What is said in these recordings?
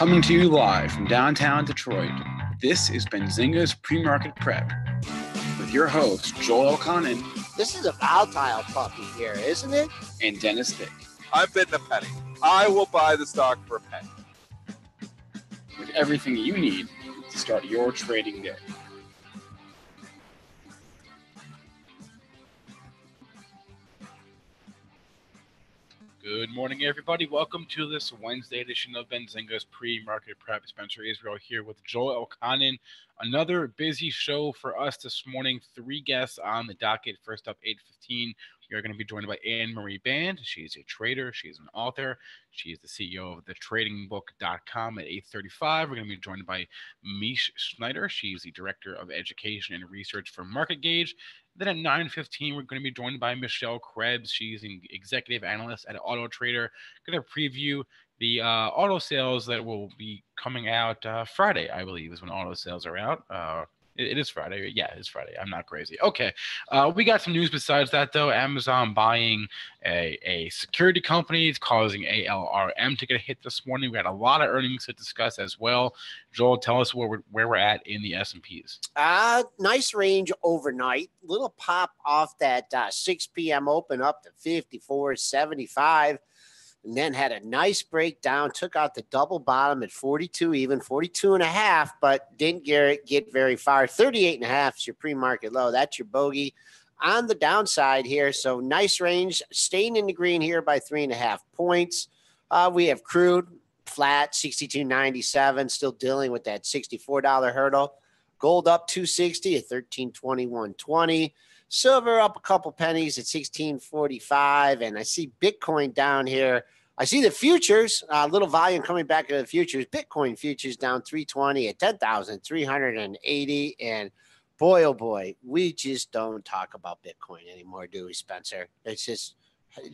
Coming to you live from downtown Detroit, this is Benzinga's Pre-Market Prep with your host, Joel Elconin. This is a volatile puppy here, isn't it? And Dennis Thick. I'm bidding a penny. I will buy the stock for a penny. With everything you need to start your trading day. Good morning, everybody. Welcome to this Wednesday edition of Benzinga's Pre-Market Prep. Spencer Israel here with Joel Elconin. Another busy show for us this morning. 3 guests on the docket. First up, 8:15. We are going to be joined by Baiynd. She's a trader. She's an author. She is the CEO of thetradingbook.com at 8:35. We're going to be joined by Mish Schneider. She's the Director of Education and Research for MarketGauge. Then at 9:15, we're going to be joined by Michelle Krebs. She's an executive analyst at AutoTrader. Going to preview the auto sales that will be coming out Friday, I believe, is when auto sales are out. It is Friday. Yeah, it's Friday. I'm not crazy. Okay. We got some news besides that, though. Amazon buying a security company. It's causing ALRM to get a hit this morning. We had a lot of earnings to discuss as well. Joel, tell us where we're at in the S&Ps. Nice range overnight. Little pop off that 6 p.m. open up to 54.75. And then had a nice breakdown, took out the double bottom at 42 even, 42.5, but didn't get very far. 38.5 is your pre-market low. That's your bogey on the downside here. So nice range, staying in the green here by 3.5 points. We have crude flat, 62.97, still dealing with that $64 hurdle. Gold up 260 at 1321.20. Silver up a couple pennies at 1645, and I see Bitcoin down here. I see the futures, a little volume coming back to the futures. Bitcoin futures down 320 at 10,380, and boy, oh boy, we just don't talk about Bitcoin anymore, do we, Spencer? It's just,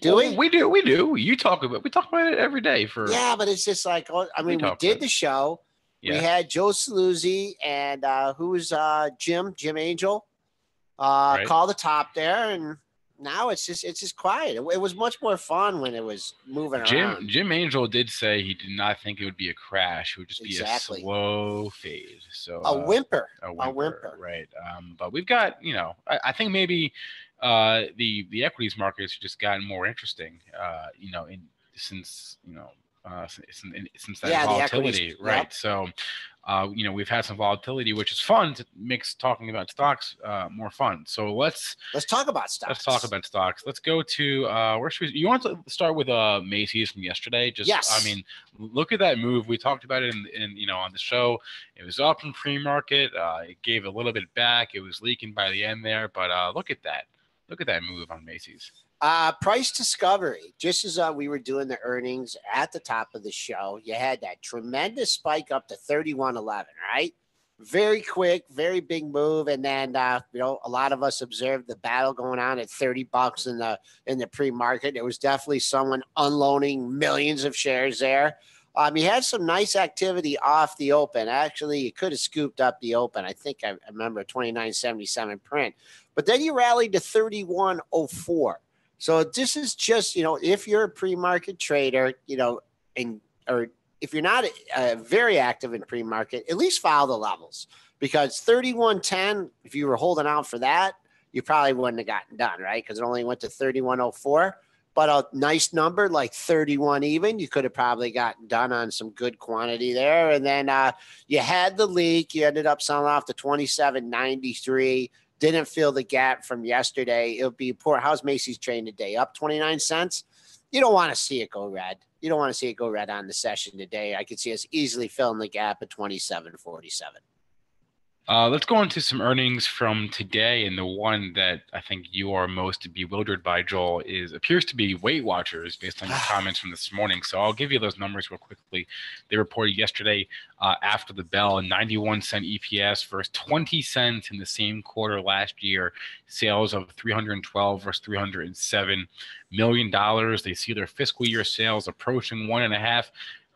do we? We do. We talk about it every day for. Yeah, but it's just like, I mean, we did the show. Yeah. We had Joe Saluzzi and who was Jim Angel. Right. Call the top there, and now it's just quiet. It was much more fun when it was moving around. Jim Angel did say he did not think it would be a crash. It would just be a slow fade. So a whimper. Right. But we've got, I think maybe the equities markets just gotten more interesting, since that volatility, right? Yep. So, we've had some volatility, which is fun to makes talking about stocks more fun. So let's talk about stocks. Let's go to where should we? You want to start with Macy's from yesterday? Yes. I mean, look at that move. We talked about it in on the show. It was up in pre-market. It gave a little bit back. It was leaking by the end there, but look at that. Look at that move on Macy's. Price discovery, just as we were doing the earnings at the top of the show, you had that tremendous spike up to 31.11, right? Very quick, very big move. And then, a lot of us observed the battle going on at $30 in the pre-market. There was definitely someone unloading millions of shares there. You had some nice activity off the open. Actually, you could have scooped up the open. I think I remember 29.77 print. But then you rallied to 31.04. So this is just, if you're a pre-market trader, or if you're not very active in pre-market, at least follow the levels, because 31.10, if you were holding out for that, you probably wouldn't have gotten done, right? Because it only went to 31.04. But a nice number like 31 even, you could have probably gotten done on some good quantity there. And then you had the leak. You ended up selling off to 27.93. Didn't fill the gap from yesterday. It'll be poor. How's Macy's trading today? Up 29 cents. You don't want to see it go red. You don't want to see it go red on the session today. I could see us easily filling the gap at 27.47. Let's go into some earnings from today, and the one that I think you are most bewildered by, Joel, appears to be Weight Watchers based on your comments from this morning. So I'll give you those numbers real quickly. They reported yesterday after the bell, a 91-cent EPS versus 20 cents in the same quarter last year. Sales of $312 versus $307 million. They see their fiscal year sales approaching $1.5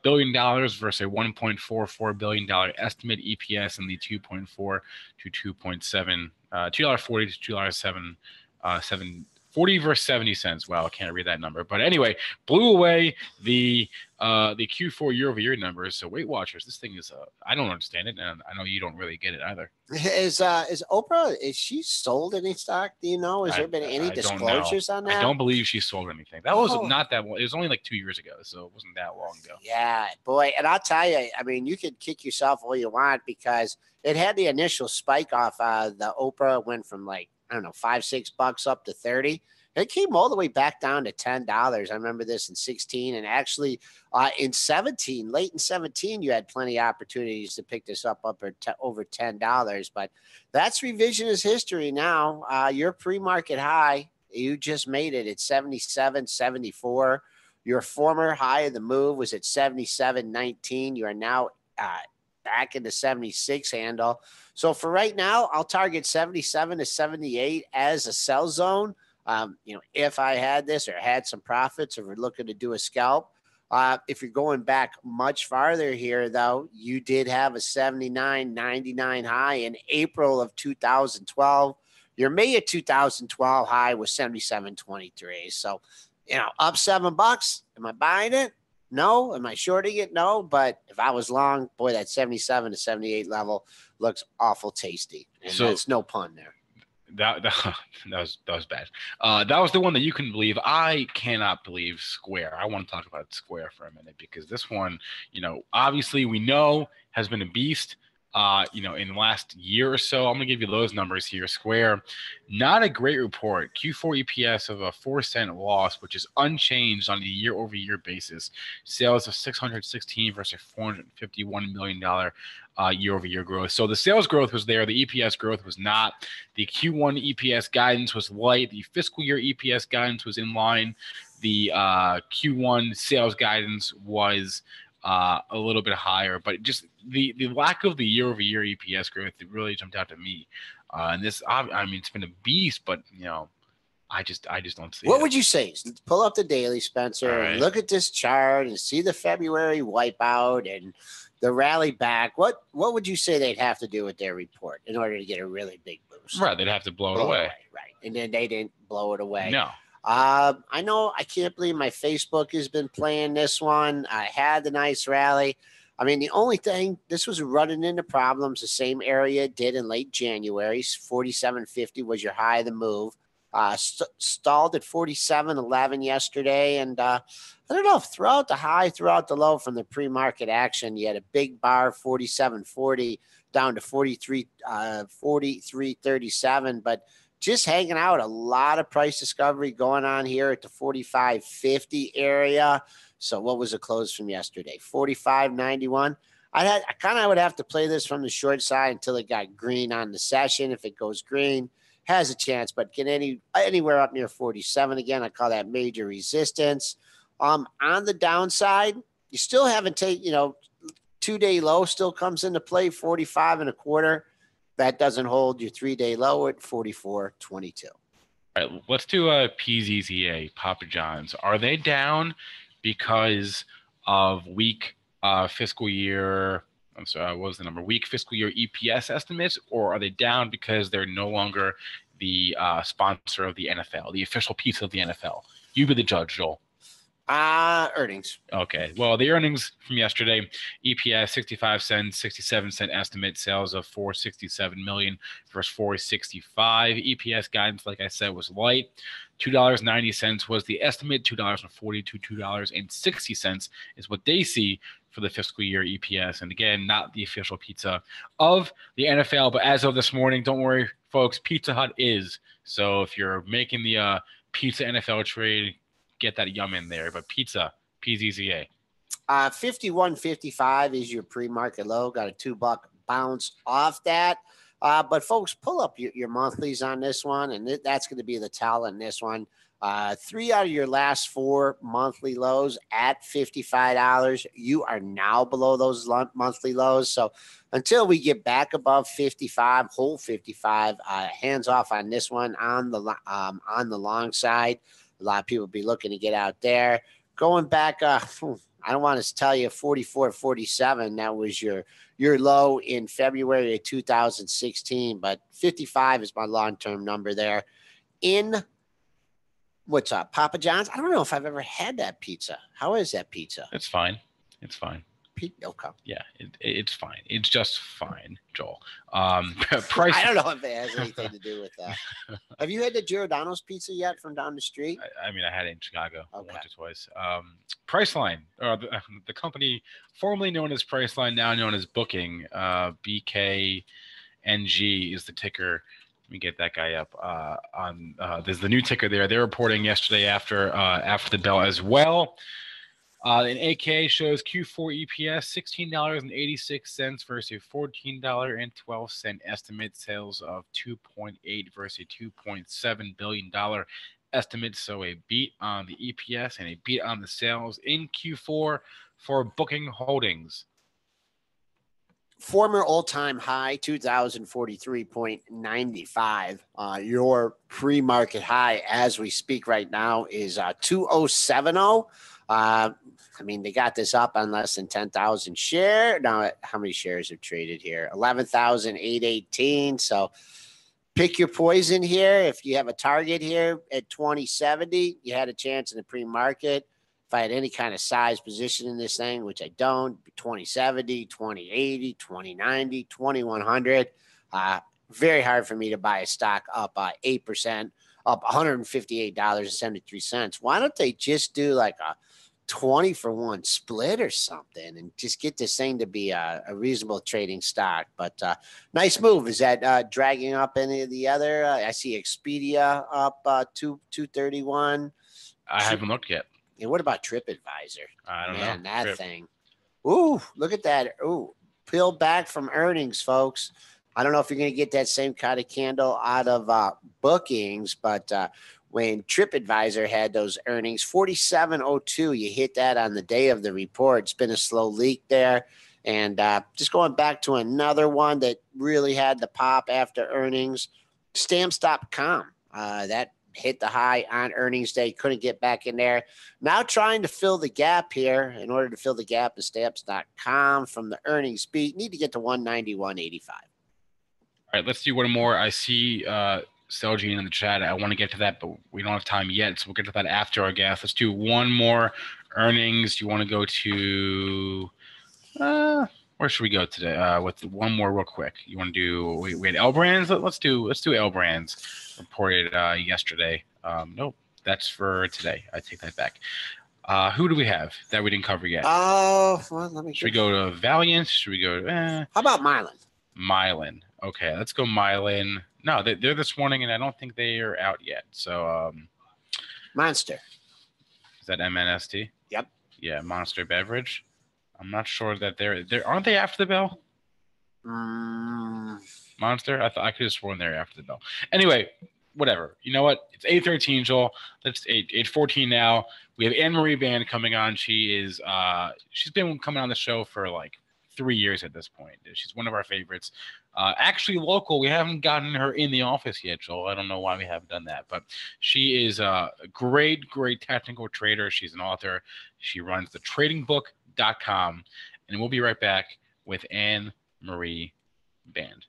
billion versus a $1.44 billion estimate. EPS in the $2.4 to $2.7, $2.40 to $2.7 40 versus 70 cents. Wow, I can't read that number. But anyway, blew away the Q4 year-over-year numbers. So Weight Watchers, this thing is I don't understand it, and I know you don't really get it either. Is Oprah, is she sold any stock? Do you know? Has there been any disclosures on that? I don't believe she sold anything. That was not that long. It was only like 2 years ago, so it wasn't that long ago. Yeah, boy. And I'll tell you, I mean, you could kick yourself all you want because it had the initial spike off. The Oprah went from like, I don't know, $5-6 up to 30. It came all the way back down to $10. I remember this in 16, and actually in 17, late in 17, you had plenty of opportunities to pick this up over $10. But that's revisionist history now. Your pre-market high, you just made it at 77.74. Your former high of the move was at 77.19. You are now back in the 76 handle. So for right now, I'll target 77 to 78 as a sell zone. If I had this or had some profits or we're looking to do a scalp. If you're going back much farther here, though, you did have a 79.99 high in April of 2012. Your May of 2012 high was 77.23. So, up $7. Am I buying it? No. Am I shorting it? No. But if I was long, boy, that 77 to 78 level looks awful tasty. And that's no pun there. That was bad. That was the one that you couldn't believe. I cannot believe Square. I want to talk about Square for a minute because this one, obviously we know has been a beast. In the last year or so, I'm gonna give you those numbers here. Square, not a great report. Q4 EPS of a 4-cent loss, which is unchanged on a year-over-year basis. Sales of 616 versus $451 million year-over-year growth. So the sales growth was there. The EPS growth was not. The Q1 EPS guidance was light. The fiscal year EPS guidance was in line. The Q1 sales guidance was a little bit higher, but just the lack of the year-over-year EPS growth, it really jumped out to me. And this, I mean, it's been a beast, but I just don't see it. What would you say? Pull up the daily, Spencer, right, and look at this chart and see the February wipeout and the rally back. What would you say they'd have to do with their report in order to get a really big boost? Right, they'd have to blow it away. Right, and then they didn't blow it away. No. I know I can't believe my Facebook has been playing this one. I had the nice rally. I mean, the only thing, this was running into problems the same area it did in late January. 47.50 was your high of the move. Stalled at 47.11 yesterday. And I don't know, throughout the high, throughout the low from the pre-market action, you had a big bar, 47.40 down to 43.37. But just hanging out, a lot of price discovery going on here at the 45.50 area. So what was the close from yesterday? 45.91. I kind of would have to play this from the short side until it got green on the session. If it goes green, has a chance, but get anywhere up near 47 again. I call that major resistance. On the downside, you still haven't taken, 2-day low still comes into play, 45.25. That doesn't hold your 3-day low at 44.22. All right, let's do a PZZA, Papa John's. Are they down because of weak fiscal year? I'm sorry, what was the number? Weak fiscal year EPS estimates, or are they down because they're no longer the sponsor of the NFL, the official piece of the NFL? You be the judge, Joel. Earnings. Okay. Well, the earnings from yesterday, EPS 65 cents, 67 cent estimate, sales of 467 million versus 465. EPS guidance, like I said, was light. $2.90 was the estimate. $2.40 to $2.60 is what they see for the fiscal year EPS. And again, not the official pizza of the NFL, but as of this morning, don't worry, folks, Pizza Hut is. So if you're making the pizza NFL trade, get that yum in there. But pizza, PZZA. 51.55 is your pre-market low. Got a $2 bounce off that. But folks, pull up your monthlies on this one, and that's going to be the tell in this one. 3 out of your last 4 monthly lows at $55. You are now below those monthly lows. So until we get back above 55, hold 55. Hands off on this one on the long side. A lot of people be looking to get out there. Going back, I don't want to tell you 44.47. That was your low in February of 2016, but 55 is my long-term number there. In What's up, Papa John's? I don't know if I've ever had that pizza. How is that pizza? It's fine. It's fine. Okay. Yeah, it's fine. It's just fine, Joel. Price. I don't know if it has anything to do with that. Have you had the Giordano's pizza yet from down the street? I mean, I had it in Chicago once or twice. Priceline, the company formerly known as Priceline, now known as Booking, BKNG is the ticker. Let me get that guy up. There's the new ticker there. They're reporting yesterday after the bell as well. And AKA shows Q4 EPS $16.86 versus $14.12 estimate. Sales of 2.8 versus $2.7 billion estimate. So a beat on the EPS and a beat on the sales in Q4 for Booking Holdings. Former all-time high, 2,043.95. Your pre-market high as we speak right now is 2,070. I mean, they got this up on less than 10,000 share. Now, how many shares have traded here? 11,818. So pick your poison here. If you have a target here at 2070, you had a chance in the pre-market. If I had any kind of size position in this thing, which I don't, 2070, 2080, 2090, 2100. Very hard for me to buy a stock up 8%, up $158.73. Why don't they just do like a 20-for-1 split or something and just get this thing to be a reasonable trading stock? But nice move. Is that dragging up any of the other? I see Expedia up 231. I haven't looked yet. And what about TripAdvisor? I don't know. Man, that thing. Ooh, look at that. Ooh, peeled back from earnings, folks. I don't know if you're going to get that same kind of candle out of bookings, but when TripAdvisor had those earnings, 47.02, you hit that on the day of the report. It's been a slow leak there. And just going back to another one that really had the pop after earnings, Stamps.com. That hit the high on earnings day, couldn't get back in there. Now trying to fill the gap here. In order to fill the gap of Stamps.com from the earnings beat, need to get to 191.85. All right, let's do one more. I see Celgene in the chat. I want to get to that, but we don't have time yet, so we'll get to that after our gas. Let's do one more earnings. Do you want to go to where should we go today? With one more real quick. You want to do we had L Brands? Let's do L Brands. Reported yesterday. Nope, that's for today. I take that back. Who do we have that we didn't cover yet? Oh, well, let me. Should we go to Valiant? Should we go to? How about Mylan? Mylan. Okay, let's go Mylan. No, they're this morning, and I don't think they are out yet. So, Monster. Is that MNST? Yep. Yeah, Monster Beverage. I'm not sure that they're aren't they after the bell? Monster. I thought I could have sworn they're after the bell. Anyway, whatever. You know what? It's 8:13, Joel. Let's 8:14 now. We have Anne-Marie Band coming on. She's been coming on the show for like 3 years at this point. She's one of our favorites. Actually local. We haven't gotten her in the office yet, Joel. I don't know why we haven't done that, but she is a great technical trader. She's an author. She runs the tradingbook.com, and we'll be right back with Anne-Marie Band.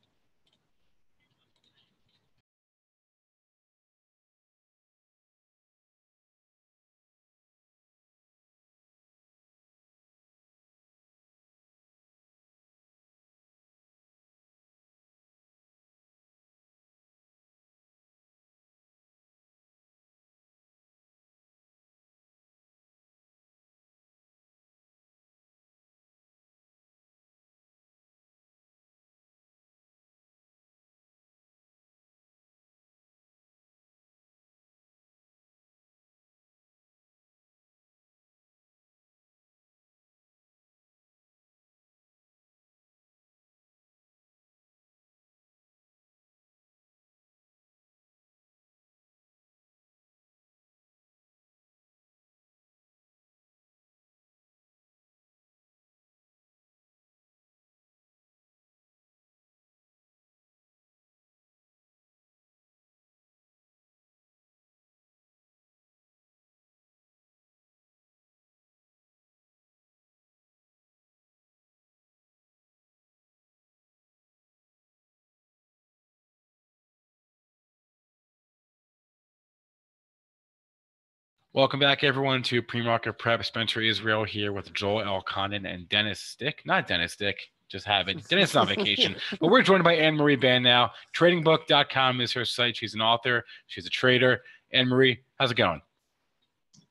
Welcome back, everyone, to PreMarket Prep. Spencer Israel here with Joel Elconin and Dennis Stick. Not Dennis Stick, just have it. Dennis is on vacation. But we're joined by Anne-Marie Baiynd now. Tradingbook.com is her site. She's an author. She's a trader. Anne-Marie, how's it going?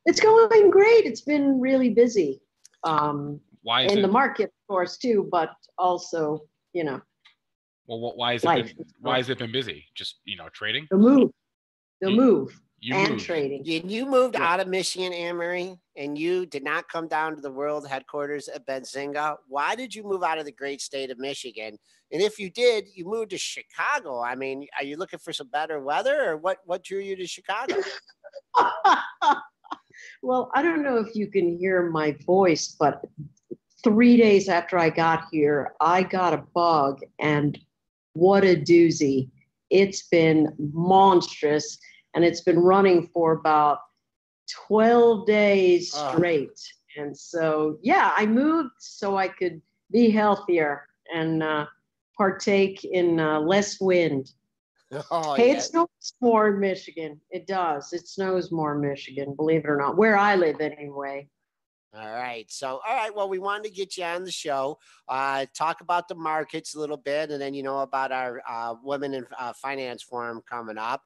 It's going great. It's been really busy. Why is in it? the market, of course, too, but also, Well, why is life. why has it been busy? Just, trading? The move You and moved. trading. You moved Yeah. out of Michigan, Anne-Marie, and you did not come down to the world headquarters at Benzinga. Why did you move out of the great state of Michigan? And if you did, you moved to Chicago. I mean, are you looking for some better weather, or what drew you to Chicago? Well, I don't know if you can hear my voice, but 3 days after I got here, I got a bug, and what a doozy. It's been monstrous, and it's been running for about 12 days straight. And so, yeah, I moved so I could be healthier and partake in less wind. Oh, Hey, yeah. it snows more in Michigan. It does. It snows more in Michigan, believe it or not, where I live anyway. All right. So, all right. Well, we wanted to get you on the show, talk about the markets a little bit, and then, about our Women in Finance Forum coming up.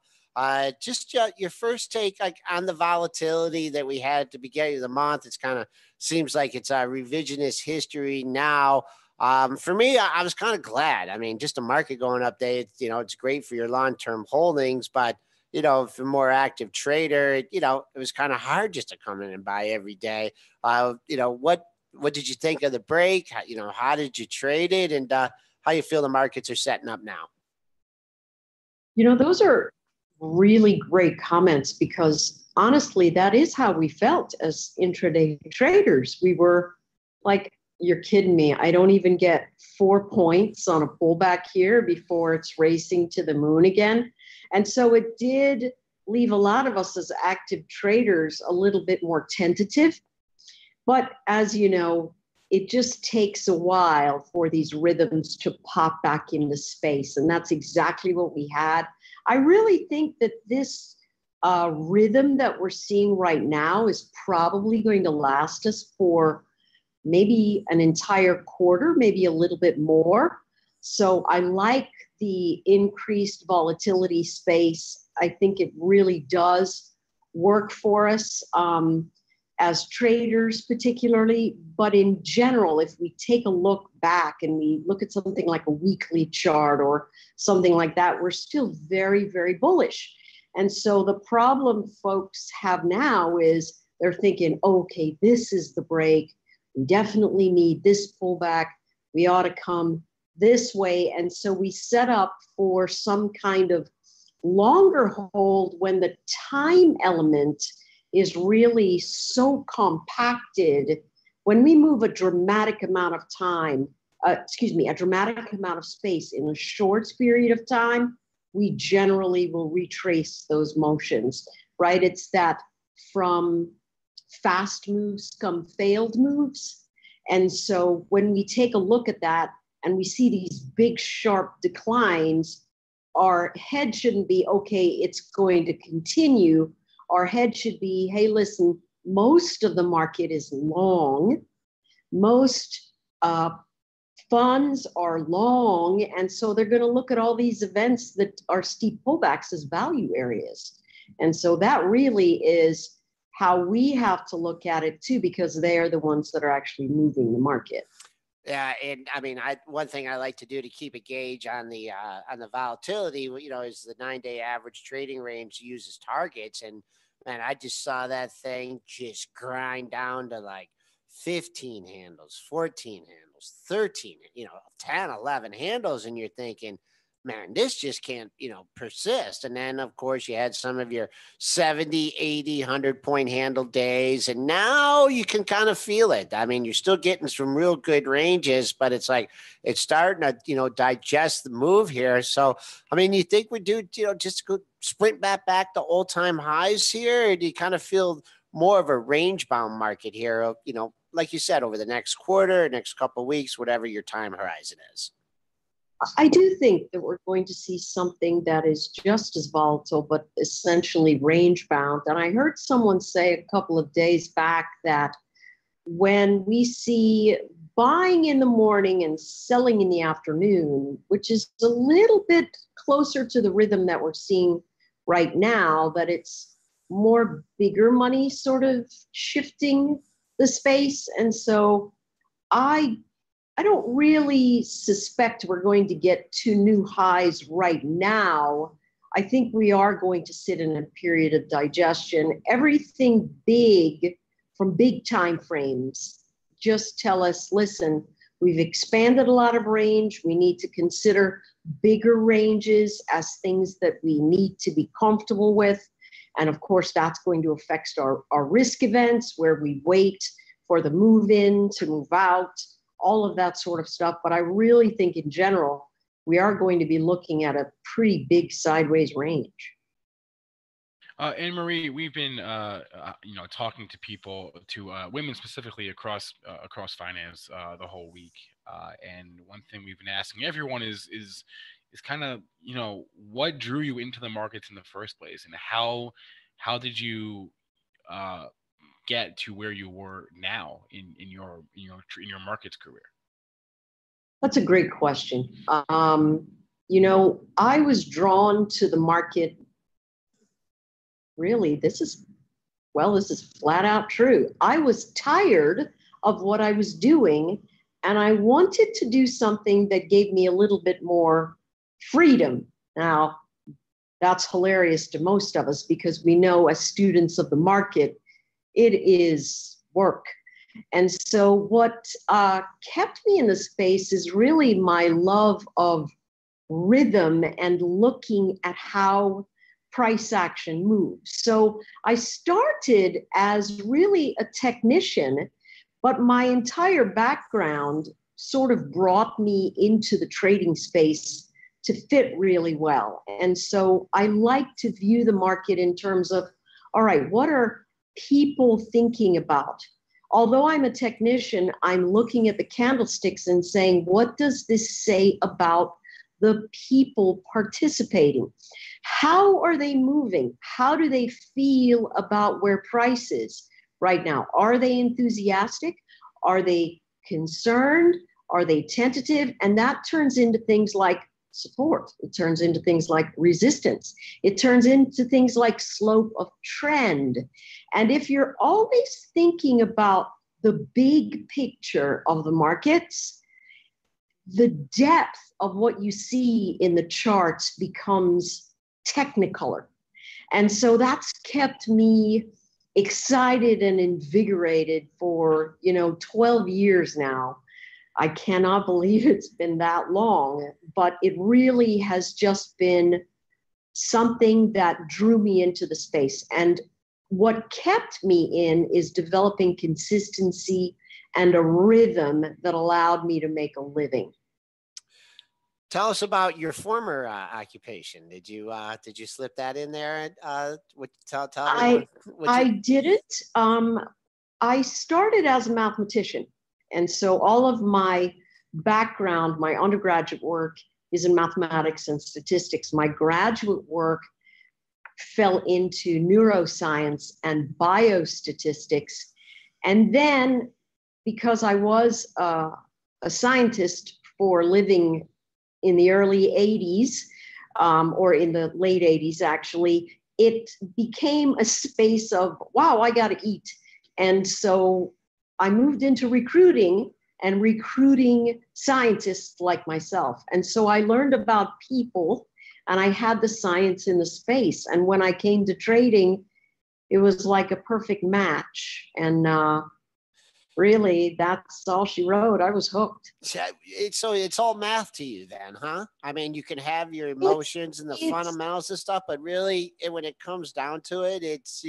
Just your first take on the volatility that we had at the beginning of the month. It's kind of seems like it's a revisionist history now. For me, I was kind of glad. I mean, just the market going up there, it's great for your long-term holdings, but if you're a more active trader, it was kind of hard just to come in and buy every day. What did you think of the break? How did you trade it, and how you feel the markets are setting up now? Those are really great comments, because honestly, that is how we felt as intraday traders. We were like, you're kidding me. I don't even get 4 points on a pullback here before it's racing to the moon again. And so it did leave a lot of us as active traders a little bit more tentative. But as you know, it just takes a while for these rhythms to pop back into space. And that's exactly what we had. I really think that this rhythm that we're seeing right now is probably going to last us for maybe an entire quarter, maybe a little bit more. So I like the increased volatility space. I think it really does work for us as traders particularly. But in general, if we take a look back and we look at something like a weekly chart or something like that, we're still very, very bullish. And so the problem folks have now is they're thinking, okay, this is the break. We definitely need this pullback. We ought to come this way. And so we set up for some kind of longer hold when the time element is really so compacted. When we move a dramatic amount of time, a dramatic amount of space in a short period of time, we generally will retrace those motions, right? It's that from fast moves come failed moves. And so when we take a look at that and we see these big sharp declines, our head shouldn't be, okay, it's going to continue. Our head should be, hey, listen, most of the market is long. Most funds are long. And so they're going to look at all these events that are steep pullbacks as value areas. And so that really is how we have to look at it too, because they are the ones that are actually moving the market. Yeah, and I mean, one thing I like to do to keep a gauge on the volatility, is the 9-day average trading range uses targets, and man, I just saw that thing just grind down to like 15 handles, 14 handles, 13, 10, 11 handles, and you're thinking, man, this just can't, persist. And then, of course, you had some of your 70, 80, 100-point handle days. And now you can kind of feel it. I mean, you're still getting some real good ranges, but it's like it's starting to, digest the move here. So, I mean, you think we do, just go sprint back to all-time highs here? Or do you kind of feel more of a range-bound market here, like you said, over the next quarter, next couple of weeks, whatever your time horizon is? I do think that we're going to see something that is just as volatile, but essentially range bound. And I heard someone say a couple of days back that when we see buying in the morning and selling in the afternoon, which is a little bit closer to the rhythm that we're seeing right now, that it's more bigger money sort of shifting the space. And so I don't really suspect we're going to get to new highs right now. I think we are going to sit in a period of digestion. Everything big from big time frames just tell us, listen, we've expanded a lot of range. We need to consider bigger ranges as things that we need to be comfortable with. And of course, that's going to affect our risk events where we wait for the move in to move out, all of that sort of stuff. But I really think in general, we are going to be looking at a pretty big sideways range. Anne Marie, we've been, talking to people, to women specifically across finance the whole week, and one thing we've been asking everyone is kind of, what drew you into the markets in the first place, and how did you get to where you were now in your markets career? That's a great question. I was drawn to the market. Really, this is flat out true. I was tired of what I was doing, and I wanted to do something that gave me a little bit more freedom. Now, that's hilarious to most of us because we know as students of the market, it is work. And so what kept me in the space is really my love of rhythm and looking at how price action moves. So I started as really a technician, but my entire background sort of brought me into the trading space to fit really well. And so I like to view the market in terms of, all right, what are people thinking about? Although I'm a technician, I'm looking at the candlesticks and saying, what does this say about the people participating? How are they moving? How do they feel about where price is right now? Are they enthusiastic? Are they concerned? Are they tentative? And that turns into things like support. It turns into things like resistance. It turns into things like slope of trend. And if you're always thinking about the big picture of the markets, the depth of what you see in the charts becomes technicolor. And so that's kept me excited and invigorated for, 12 years now. I cannot believe it's been that long, but it really has just been something that drew me into the space. And what kept me in is developing consistency and a rhythm that allowed me to make a living. Tell us about your former occupation. Did you slip that in there? I didn't. I started as a mathematician. And so all of my background, my undergraduate work is in mathematics and statistics. My graduate work fell into neuroscience and biostatistics. And then because I was a scientist for a living in the early 80s, or in the late 80s, actually, it became a space of, wow, I got to eat. And so I moved into recruiting and recruiting scientists like myself. And so I learned about people and I had the science in the space. And when I came to trading, it was like a perfect match. And really, that's all she wrote. I was hooked. So it's all math to you then, huh? I mean, you can have your emotions and the fundamentals and stuff, but really, when it comes down to it, it's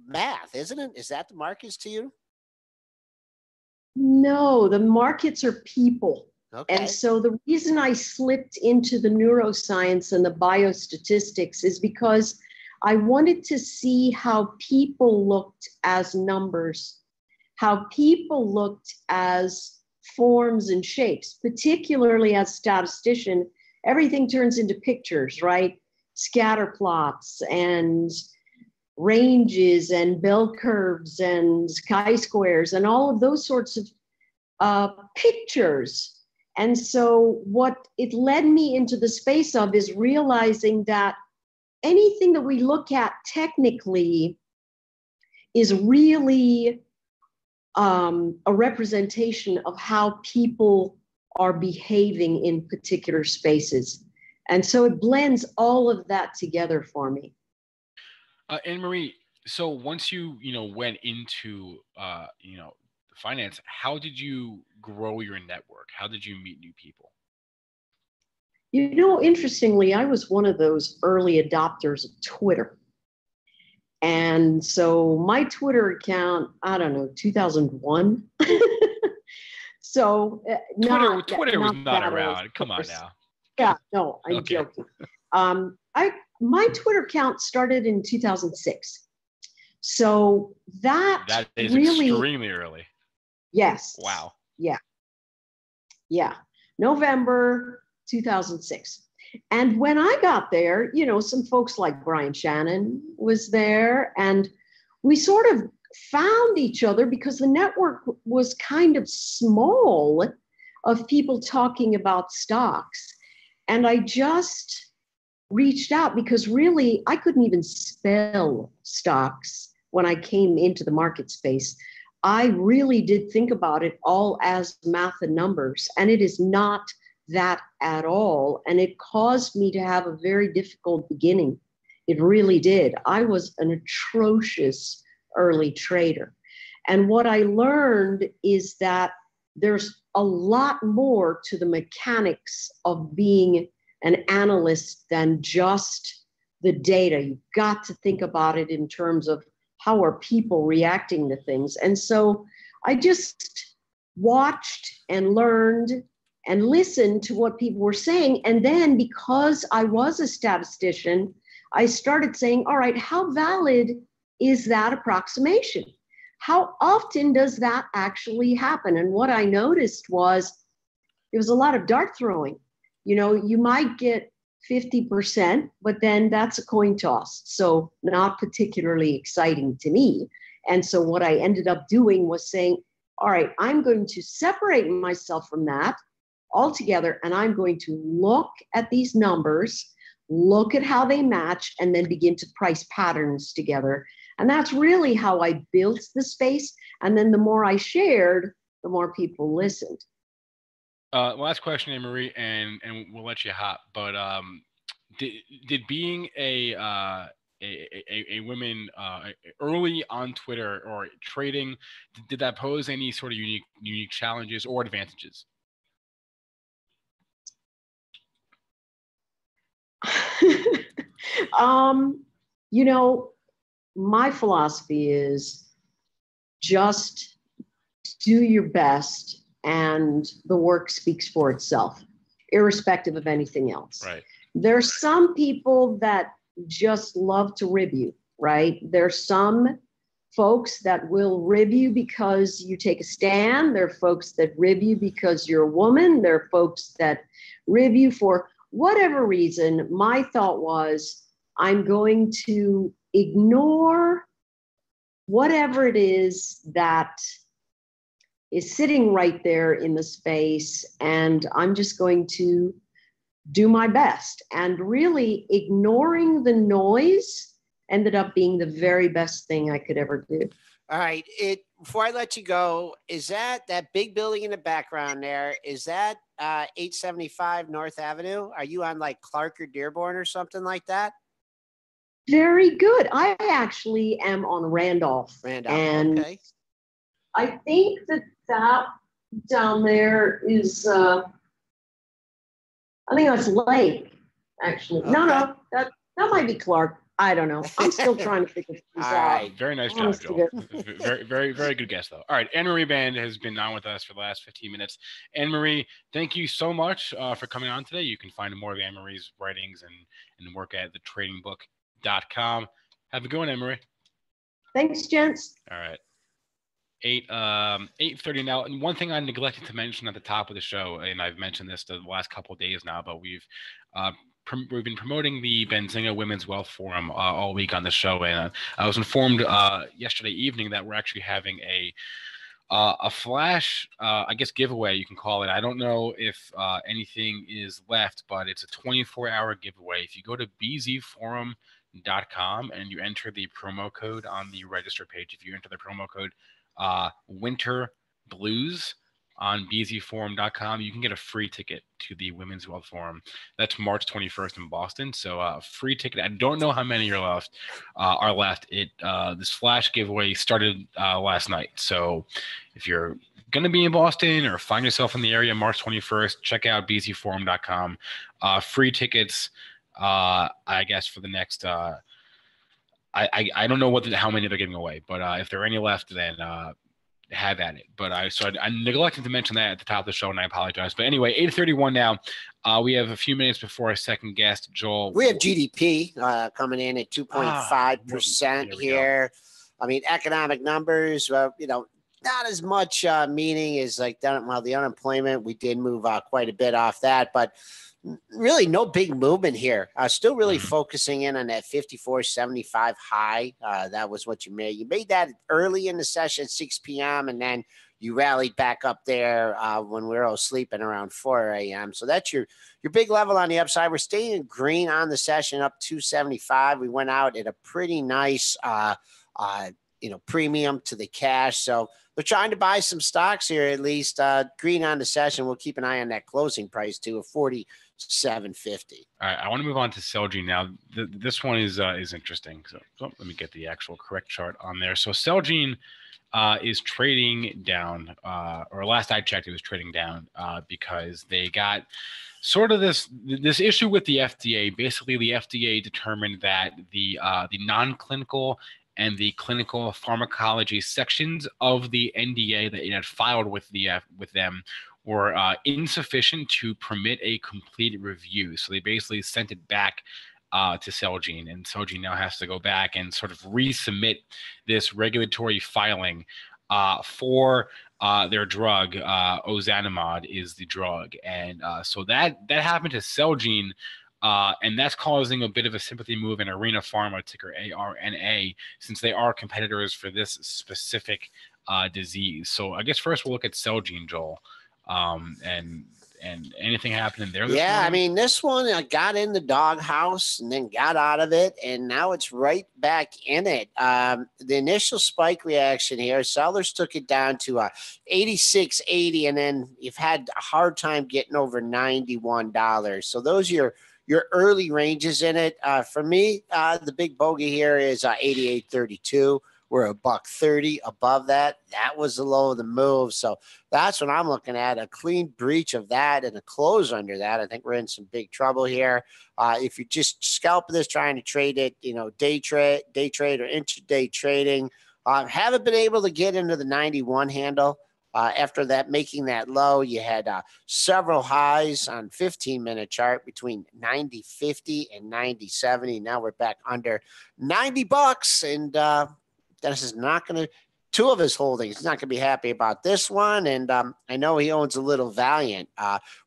math, isn't it? Is that the markets to you? No, the markets are people. Okay. And so the reason I slipped into the neuroscience and the biostatistics is because I wanted to see how people looked as numbers, how people looked as forms and shapes, particularly as a statistician. Everything turns into pictures, right? Scatter plots and ranges and bell curves and chi-squares and all of those sorts of pictures. And so what it led me into the space of is realizing that anything that we look at technically is really a representation of how people are behaving in particular spaces. And so it blends all of that together for me. Anne-Marie, so once you went into finance, how did you grow your network? How did you meet new people? Interestingly, I was one of those early adopters of Twitter. And so my Twitter account, I don't know, 2001. So Twitter was not around. Come on now. Yeah, no, I'm joking. My Twitter account started in 2006. So that is really extremely early. Yes. Wow. Yeah. November 2006. And when I got there, some folks like Brian Shannon was there, and we sort of found each other because the network was kind of small of people talking about stocks. And I just reached out because really I couldn't even spell stocks when I came into the market space. I really did think about it all as math and numbers, and it is not that at all. And it caused me to have a very difficult beginning. It really did. I was an atrocious early trader. And what I learned is that there's a lot more to the mechanics of being an analyst than just the data. You've got to think about it in terms of how are people reacting to things. And so I just watched and learned and listened to what people were saying. And then because I was a statistician, I started saying, all right, how valid is that approximation? How often does that actually happen? And what I noticed was there was a lot of dart throwing. You might get 50%, but then that's a coin toss. So not particularly exciting to me. And so what I ended up doing was saying, all right, I'm going to separate myself from that altogether, and I'm going to look at these numbers, look at how they match, and then begin to price patterns together. And that's really how I built the space. And then the more I shared, the more people listened. Last question, Anne-Marie, and we'll let you hop. But did being a woman early on Twitter or trading, did that pose any sort of unique challenges or advantages? My philosophy is just do your best and the work speaks for itself, irrespective of anything else. Right. There's some people that just love to rib you, right? There's some folks that will rib you because you take a stand. There are folks that rib you because you're a woman. There are folks that rib you for whatever reason. My thought was, I'm going to ignore whatever it is that is sitting right there in the space, and I'm just going to do my best. And really ignoring the noise ended up being the very best thing I could ever do. All right. Before I let you go, is that big building in the background there? Is that 875 North Avenue? Are you on like Clark or Dearborn or something like that? Very good. I actually am on Randolph. And okay. I think that down there is, I think that's Lake, actually. Okay. No, that might be Clark. I don't know. I'm still trying to figure things out. Right. Very nice job, Joel. Very good guess, though. All right. Anne-Marie Baiynd has been on with us for the last 15 minutes. Anne-Marie, thank you so much for coming on today. You can find more of Anne-Marie's writings and work at thetradingbook.com. Have a good one, Anne-Marie. Thanks, gents. All right. 8:30 now. And one thing I neglected to mention at the top of the show, and I've mentioned this the last couple of days now, but we've been promoting the Benzinga Women's Wealth Forum all week on the show, and I was informed yesterday evening that we're actually having a flash, I guess, giveaway, you can call it. I don't know if anything is left, but it's a 24-hour giveaway. If you go to bzforum.com and you enter the promo code on the register page, if you enter the promo code Winter Blues on bzforum.com, you can get a free ticket to the Women's Wealth Forum. That's March 21st in Boston. So free ticket. I don't know how many are left. This flash giveaway started last night. So if you're going to be in Boston or find yourself in the area March 21st, check out bzforum.com. Free tickets, I guess, for the next I don't know how many they're giving away, but if there are any left, then have at it. But I neglected to mention that at the top of the show, and I apologize. But anyway, 8:31 now. We have a few minutes before our second guest, Joel. We have GDP coming in at 2.5% here. I mean, economic numbers, not as much meaning as the unemployment. We did move quite a bit off that, but really no big movement here. Still really focusing in on that 54.75 high. That was what you made. You made that early in the session, 6 p.m., and then you rallied back up there when we were all sleeping around 4 a.m. So that's your big level on the upside. We're staying green on the session, up 275. We went out at a pretty nice premium to the cash. So we're trying to buy some stocks here, at least green on the session. We'll keep an eye on that closing price too of 47.50. All right, I want to move on to Celgene now. This one is interesting. So let me get the actual correct chart on there. So Celgene is trading down, or last I checked, it was trading down because they got sort of this issue with the FDA. Basically, the FDA determined that the non-clinical and the clinical pharmacology sections of the NDA that it had filed with them were insufficient to permit a complete review. So they basically sent it back to Celgene, and Celgene now has to go back and sort of resubmit this regulatory filing for their drug. Ozanimod is the drug, and so that happened to Celgene. And that's causing a bit of a sympathy move in Arena Pharma, ticker ARNA, since they are competitors for this specific disease. So I guess first we'll look at Celgene, Joel, and anything happening there this morning? I mean, this one got in the doghouse and then got out of it, and now it's right back in it. The initial spike reaction here, sellers took it down to 86.80, and then you've had a hard time getting over $91. So those are your early ranges in it. For me, the big bogey here is 88.32. We're $1.30 above that. That was the low of the move. So that's what I'm looking at, a clean breach of that and a close under that. I think we're in some big trouble here. If you just scalp this, trying to trade it, day trade or intraday trading, haven't been able to get into the 91 handle. After that, making that low, you had several highs on 15-minute chart between 90.50 and 90.70. Now we're back under $90, and Dennis is not going to, two of his holdings, he's not going to be happy about this one. And I know he owns a little Valiant,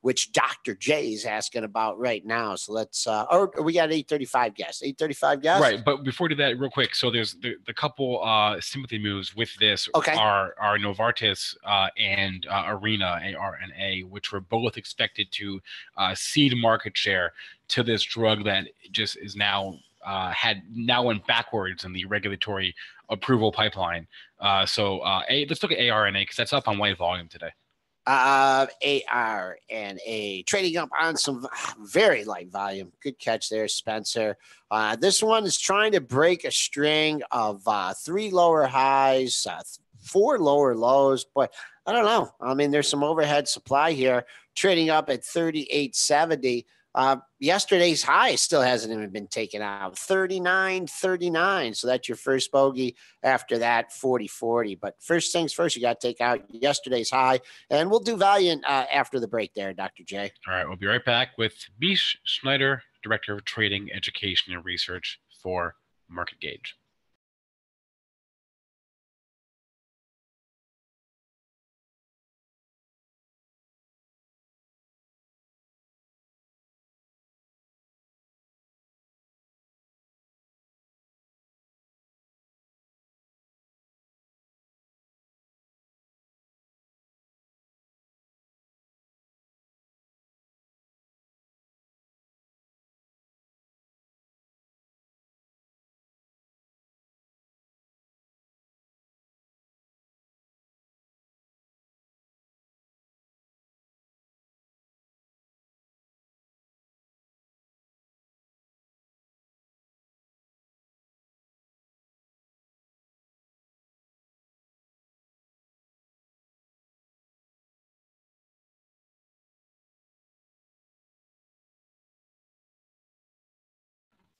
which Dr. J is asking about right now. So let's, we got 835 guests. 835 guests? Right, but before we do that, real quick, so there's the couple sympathy moves with this are Novartis and Arena, ARNA, which were both expected to cede market share to this drug that just is now went backwards in the regulatory approval pipeline. So let's look at ARNA because that's up on white volume today. ARNA trading up on some very light volume. Good catch there, Spencer. This one is trying to break a string of 3 lower highs, 4 lower lows, but I don't know. I mean, there's some overhead supply here, trading up at 38.70. Yesterday's high still hasn't even been taken out, 39.39. So that's your first bogey. After that, 40.40. But first things first, you got to take out yesterday's high, and we'll do Valiant after the break there, Dr. J. All right, we'll be right back with Mish Schneider, Director of Trading, Education, and Research for MarketGauge.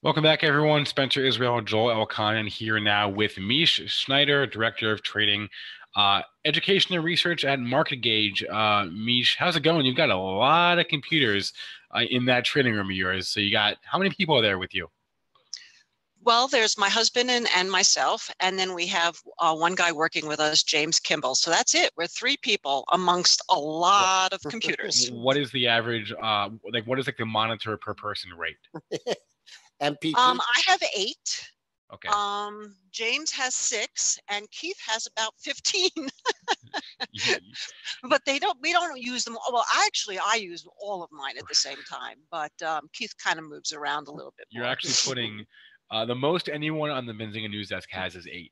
Welcome back, everyone. Spencer Israel, Joel Elconin here now with Mish Schneider, Director of Trading, Education and Research at MarketGauge. Mish, how's it going? You've got a lot of computers in that trading room of yours. So you got, how many people are there with you? Well, there's my husband and myself, and then we have one guy working with us, James Kimball. So that's it. We're three people amongst a lot of computers. What is the average, what is like the monitor per person rate? MPP? I have 8. Okay. James has 6, and Keith has about 15. But we don't use them. Well, I use all of mine at the same time, but Keith kind of moves around a little bit more. You're actually putting the most anyone on the Benzinga news desk has is 8,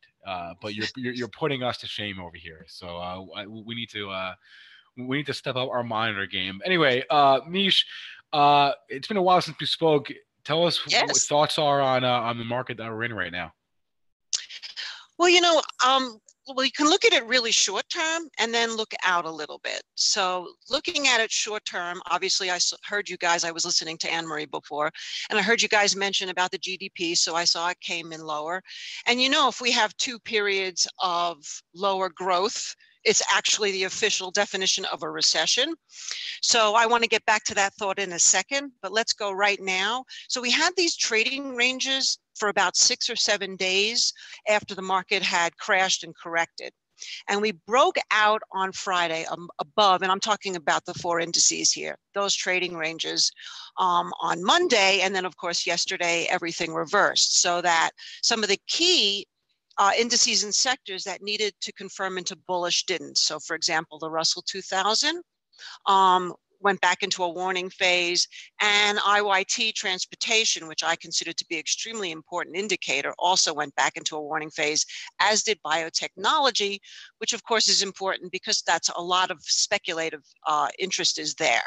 but you're putting us to shame over here. So we need to step up our monitor game. Anyway, Mish, it's been a while since we spoke. Tell us what thoughts are on the market that we're in right now. Well, you can look at it really short term and then look out a little bit. So looking at it short term, obviously I heard you guys, I was listening to Anne-Marie before, and I heard you guys mention about the GDP, so I saw it came in lower. And if we have 2 periods of lower growth, it's actually the official definition of a recession. So I want to get back to that thought in a second, but let's go right now. So we had these trading ranges for about 6 or 7 days after the market had crashed and corrected. And we broke out on Friday above, and I'm talking about the 4 indices here, those trading ranges on Monday. And then, of course, yesterday, everything reversed, so that some of the key indices and sectors that needed to confirm into bullish didn't. So, for example, the Russell 2000 went back into a warning phase, and IYT transportation, which I consider to be extremely important indicator, also went back into a warning phase, as did biotechnology, which of course is important because that's a lot of speculative interest is there.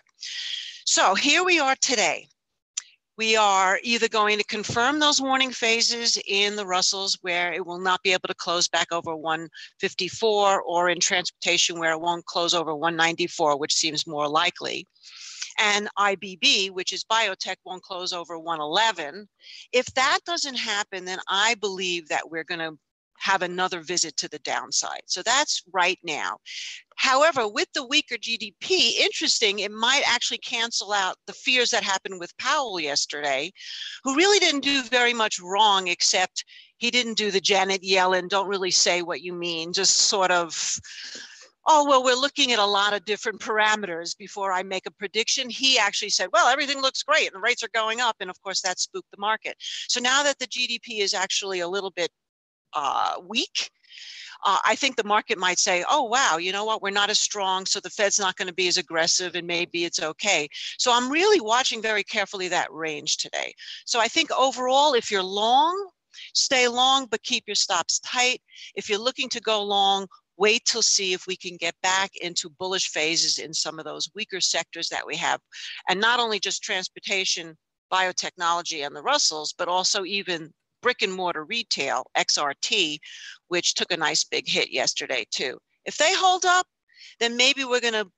So here we are today. We are either going to confirm those warning phases in the Russells, where it will not be able to close back over 154, or in transportation where it won't close over 194, which seems more likely. And IBB, which is biotech, won't close over 111. If that doesn't happen, then I believe that we're going to have another visit to the downside. So that's right now. However, with the weaker GDP, interesting, it might actually cancel out the fears that happened with Powell yesterday, who really didn't do very much wrong, except he didn't do the Janet Yellen, don't really say what you mean, just sort of, oh, well, we're looking at a lot of different parameters before I make a prediction. He actually said, well, everything looks great and the rates are going up. And of course, that spooked the market. So now that the GDP is actually a little bit weak, I think the market might say, oh, wow, you know what, we're not as strong, so the Fed's not going to be as aggressive, and maybe it's okay. So I'm really watching very carefully that range today. So I think overall, if you're long, stay long, but keep your stops tight. If you're looking to go long, wait till see if we can get back into bullish phases in some of those weaker sectors that we have. And not only just transportation, biotechnology, and the Russells, but also even brick and mortar retail, XRT, which took a nice big hit yesterday too. If they hold up, then maybe we're going to,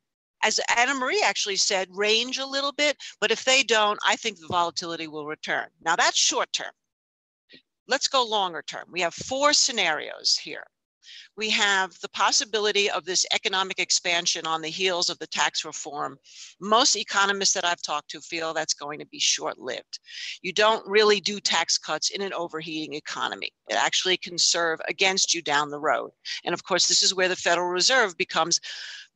as Anna Marie actually said, range a little bit. But if they don't, I think the volatility will return. Now that's short term. Let's go longer term. We have 4 scenarios here. We have the possibility of this economic expansion on the heels of the tax reform. Most economists that I've talked to feel that's going to be short-lived. You don't really do tax cuts in an overheating economy. It actually can serve against you down the road. And of course, this is where the Federal Reserve becomes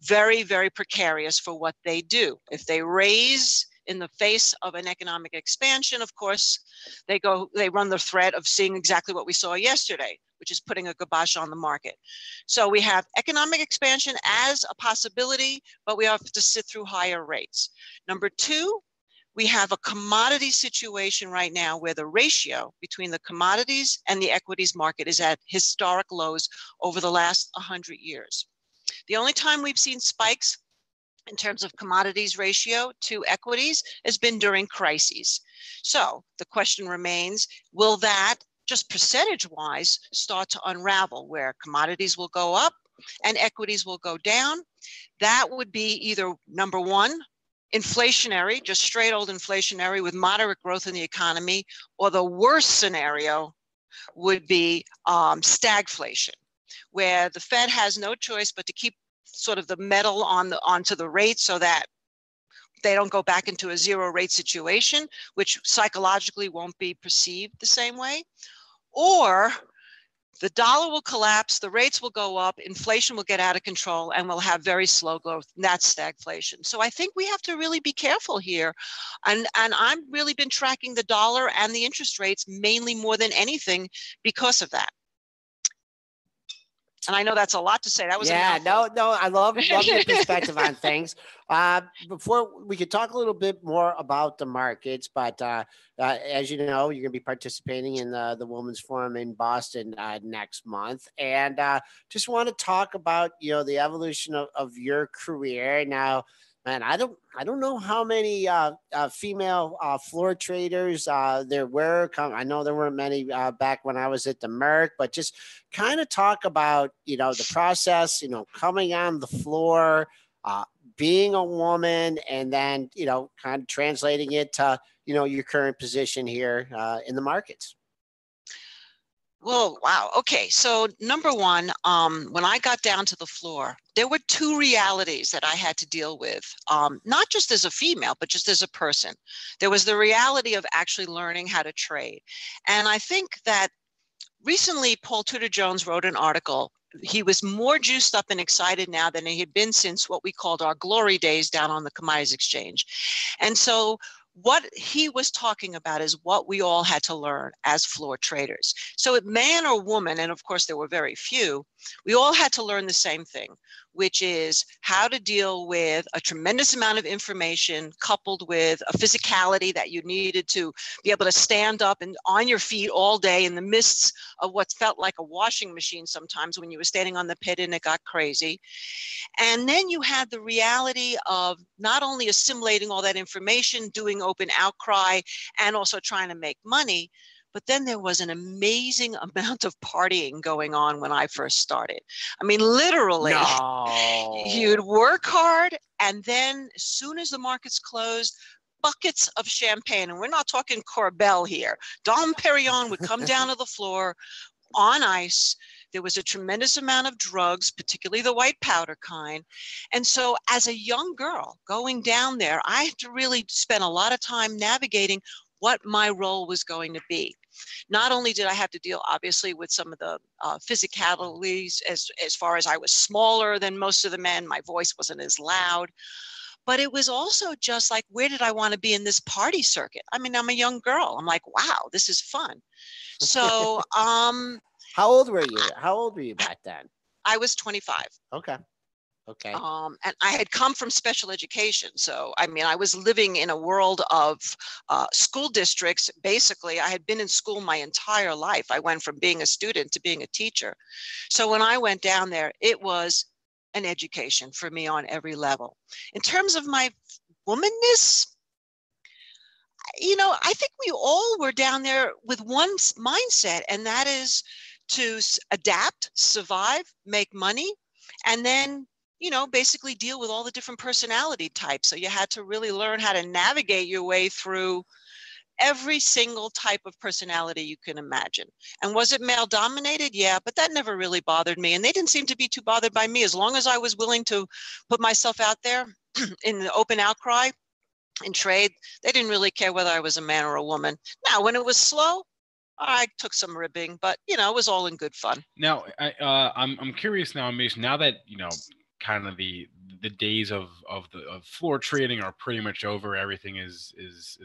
very, very precarious for what they do. If they raise in the face of an economic expansion, of course, they run the threat of seeing exactly what we saw yesterday, which is putting a kibosh on the market. So we have economic expansion as a possibility, but we have to sit through higher rates. Number 2, we have a commodity situation right now where the ratio between the commodities and the equities market is at historic lows over the last 100 years. The only time we've seen spikes in terms of commodities ratio to equities has been during crises. So the question remains, will that just percentage-wise start to unravel, where commodities will go up and equities will go down? That would be either number 1, inflationary, just straight old inflationary with moderate growth in the economy, or the worst scenario would be stagflation, where the Fed has no choice but to keep sort of the metal onto the rate so that they don't go back into a zero rate situation, which psychologically won't be perceived the same way. Or the dollar will collapse, the rates will go up, inflation will get out of control, and we'll have very slow growth. And that's stagflation. So I think we have to really be careful here. And I've really been tracking the dollar and the interest rates mainly more than anything because of that. And I know that's a lot to say. That was no, I love your perspective on things. Before we could talk a little bit more about the markets, but as you know, you're going to be participating in the Women's Forum in Boston next month, and just want to talk about the evolution of your career now. Man, I don't know how many female floor traders there were. I know there weren't many back when I was at the Merc, but just kind of talk about the process, coming on the floor, being a woman, and then kind of translating it to your current position here in the markets. Well, wow. Okay. So number one, when I got down to the floor, there were two realities that I had to deal with, not just as a female, but just as a person. There was the reality of actually learning how to trade. And I think that recently Paul Tudor Jones wrote an article. He was more juiced up and excited now than he had been since what we called our glory days down on the commodities exchange. And so what he was talking about is what we all had to learn as floor traders. So man or woman, and of course there were very few, we all had to learn the same thing, which is how to deal with a tremendous amount of information coupled with a physicality that you needed to be able to stand up and on your feet all day in the midst of what felt like a washing machine sometimes when you were standing on the pit and it got crazy. And then you had the reality of not only assimilating all that information, doing open outcry, and also trying to make money, but then there was an amazing amount of partying going on when I first started. I mean, literally, you'd work hard, and then as soon as the markets closed, buckets of champagne, and we're not talking Corbel here, Dom Perignon would come down to the floor on ice. There was a tremendous amount of drugs, particularly the white powder kind. And so as a young girl going down there, I had to really spend a lot of time navigating what my role was going to be. Not only did I have to deal, obviously, with some of the physicalities as far as I was smaller than most of the men, my voice wasn't as loud, but it was also just like, where did I want to be in this party circuit? I mean, I'm a young girl. I'm like, wow, this is fun. So, how old were you? How old were you back then? I was 25. Okay. And I had come from special education. So, I mean, I was living in a world of school districts. Basically, I had been in school my entire life. I went from being a student to being a teacher. So when I went down there, it was an education for me on every level. In terms of my womanness, I think we all were down there with one mindset, and that is to adapt, survive, make money, and then basically deal with all the different personality types. So you had to really learn how to navigate your way through every single type of personality you can imagine. And was it male dominated? Yeah, but that never really bothered me. And they didn't seem to be too bothered by me. As long as I was willing to put myself out there in the open outcry and trade, they didn't really care whether I was a man or a woman. Now, when it was slow, I took some ribbing, but it was all in good fun. Now, I'm curious now, Mish, now that kind of the days of floor trading are pretty much over. Everything is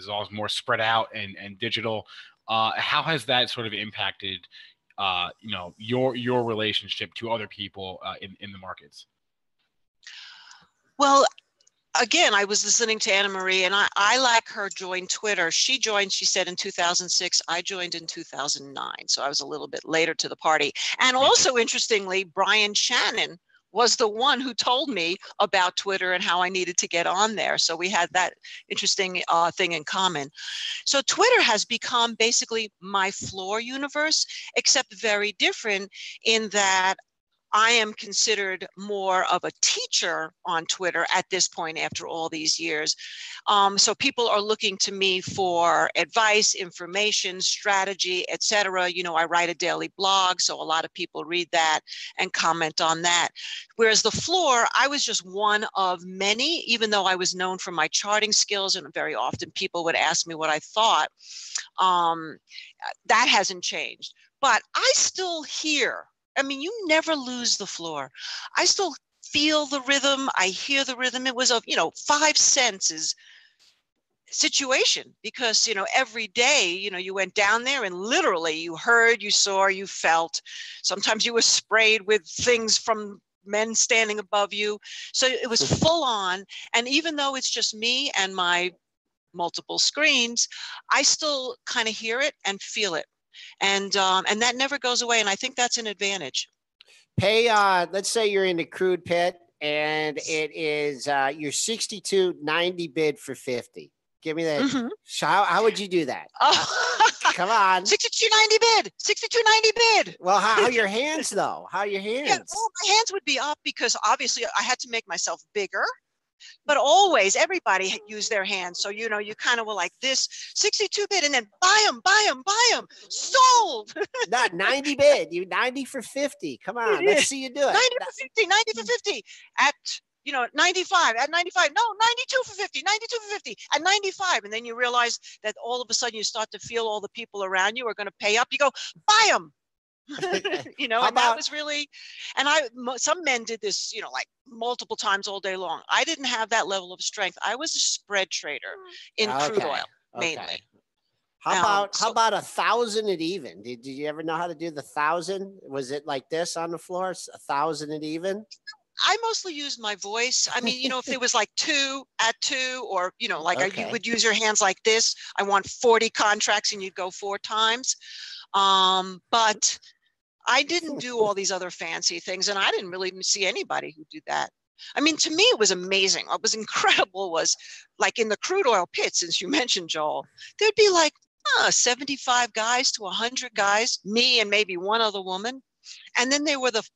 all more spread out and digital. How has that sort of impacted your relationship to other people in the markets? Well, again, I was listening to Anna Marie, and I like her, joined Twitter. She joined, she said, in 2006. I joined in 2009. So I was a little bit later to the party. And also, interestingly, Brian Shannon was the one who told me about Twitter and how I needed to get on there. So we had that interesting thing in common. So Twitter has become basically my floor universe, except very different in that I am considered more of a teacher on Twitter at this point after all these years. So people are looking to me for advice, information, strategy, etc. You know, I write a daily blog, so a lot of people read that and comment on that. Whereas the floor, I was just one of many, even though I was known for my charting skills, and very often people would ask me what I thought. That hasn't changed, but I still hear. I mean, you never lose the floor. I still feel the rhythm. I hear the rhythm. It was a, 5 senses situation, because, every day, you went down there and literally you heard, you saw, you felt. Sometimes you were sprayed with things from men standing above you. So it was full on. And even though it's just me and my multiple screens, I still kind of hear it and feel it. And that never goes away. And I think that's an advantage. Hey, let's say you're in the crude pit and it is your 62.90 bid for 50. Give me that. Mm-hmm. So how would you do that? Oh. Come on. 62.90 bid. 62.90 bid. Well, how are your hands though? How are your hands? Yeah, well, my hands would be up because obviously I had to make myself bigger. But always, everybody used their hands. So, you kind of were like this, 62 bid, and then buy them, sold. Not 90 bid, you 90 for 50. Come on, let's see you do it. 90 for 50, 90 for 50 at, 95, at 95, no, 92 for 50, 92 for 50, at 95. And then you realize that all of a sudden you start to feel all the people around you are going to pay up. You go, buy them. And that was really, and some men did this, like multiple times all day long. I didn't have that level of strength. I was a spread trader in crude oil mainly. How about 1,000 at even? Did you ever know how to do the 1,000? Was it like this on the floor? 1,000 at even? I mostly used my voice. I mean, if there was like 2 at 2, or, you would use your hands like this. I want 40 contracts and you'd go 4 times. But I didn't do all these other fancy things, and I didn't really see anybody who did that. I mean, to me, it was amazing. What was incredible was, like, in the crude oil pit, since you mentioned Joel, there'd be like 75 guys to 100 guys, me and maybe one other woman. And then there were the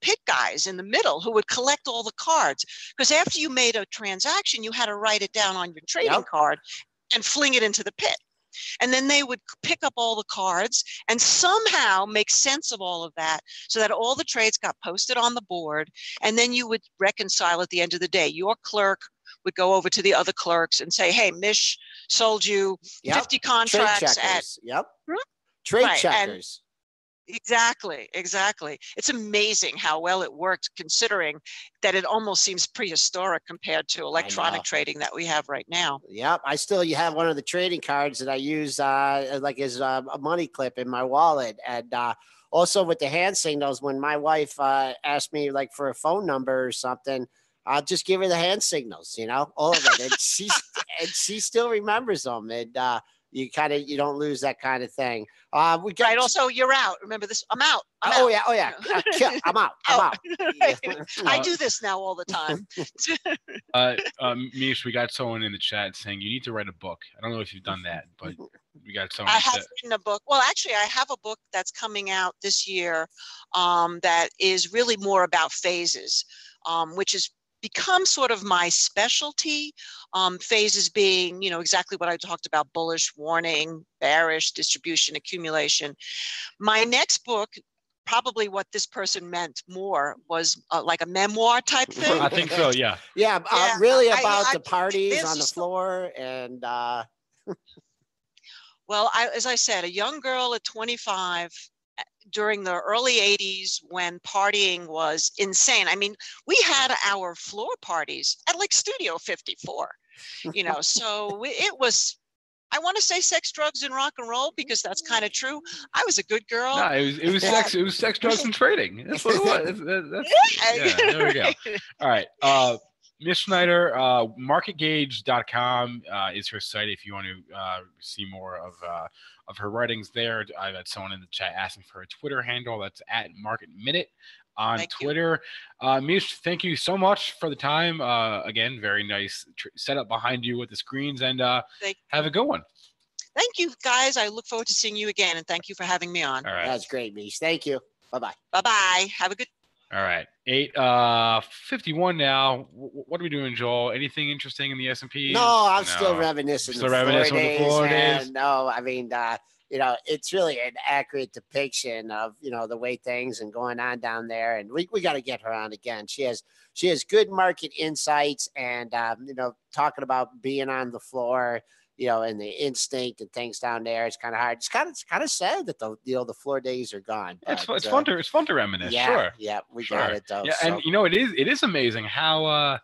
pit guys in the middle who would collect all the cards, because after you made a transaction, you had to write it down on your trading card and fling it into the pit. And then they would pick up all the cards and somehow make sense of all of that, so that all the trades got posted on the board. And then you would reconcile at the end of the day. Your clerk would go over to the other clerks and say, hey, Mish sold you 50 contracts at. Trade checkers. Exactly. It's amazing how well it worked, considering that it almost seems prehistoric compared to electronic trading that we have right now. Yep. You have one of the trading cards that I use like as a money clip in my wallet. And also with the hand signals, when my wife asked me like for a phone number or something, I'll just give her the hand signals, all of it. And she still remembers them. And you don't lose that kind of thing. Right. Also, you're out. Remember this? I'm out. Oh yeah. I'm out. I do this now all the time. Mish, we got someone in the chat saying you need to write a book. I don't know if you've done that, but we got someone. I have written a book. Well, actually, I have a book that's coming out this year that is really more about phases, which is become sort of my specialty. Phases being, exactly what I talked about: bullish, warning, bearish, distribution, accumulation. My next book, probably what this person meant more, was like a memoir type thing. I think so. Yeah. Really about the parties on the floor and. Well, as I said, a young girl at 25. During the early 80s, when partying was insane. I mean, we had our floor parties at like Studio 54, so it was, I want to say sex, drugs, and rock and roll, because that's kind of true. I was a good girl. No, it was sex. It was sex, drugs, and trading. That's what it was. Yeah, there we go. All right. Mish Schneider, MarketGauge.com is her site if you want to see more of her writings there. I've had someone in the chat asking for a Twitter handle. That's at MarketMinute on Twitter. Mish, thank you so much for the time. Again, very nice setup behind you with the screens, and have a good one. Thank you, guys. I look forward to seeing you again, and thank you for having me on. All right. That's great, Mish. Thank you. Bye-bye. Bye-bye. Have a good All right, 8:51 now. What are we doing, Joel? Anything interesting in the S&P? No, I'm still reminiscing Still of the reminiscing floor of the days. floor days? And no, I mean, it's really an accurate depiction of, the way things and going on down there. And we got to get her on again. She has good market insights and, talking about being on the floor, and the instinct and things down there. It's kind of hard. It's kind of sad that the floor days are gone. But, It's fun to reminisce. Yeah, Sure. Yeah, we Sure. got it though. Yeah, so. and it is amazing how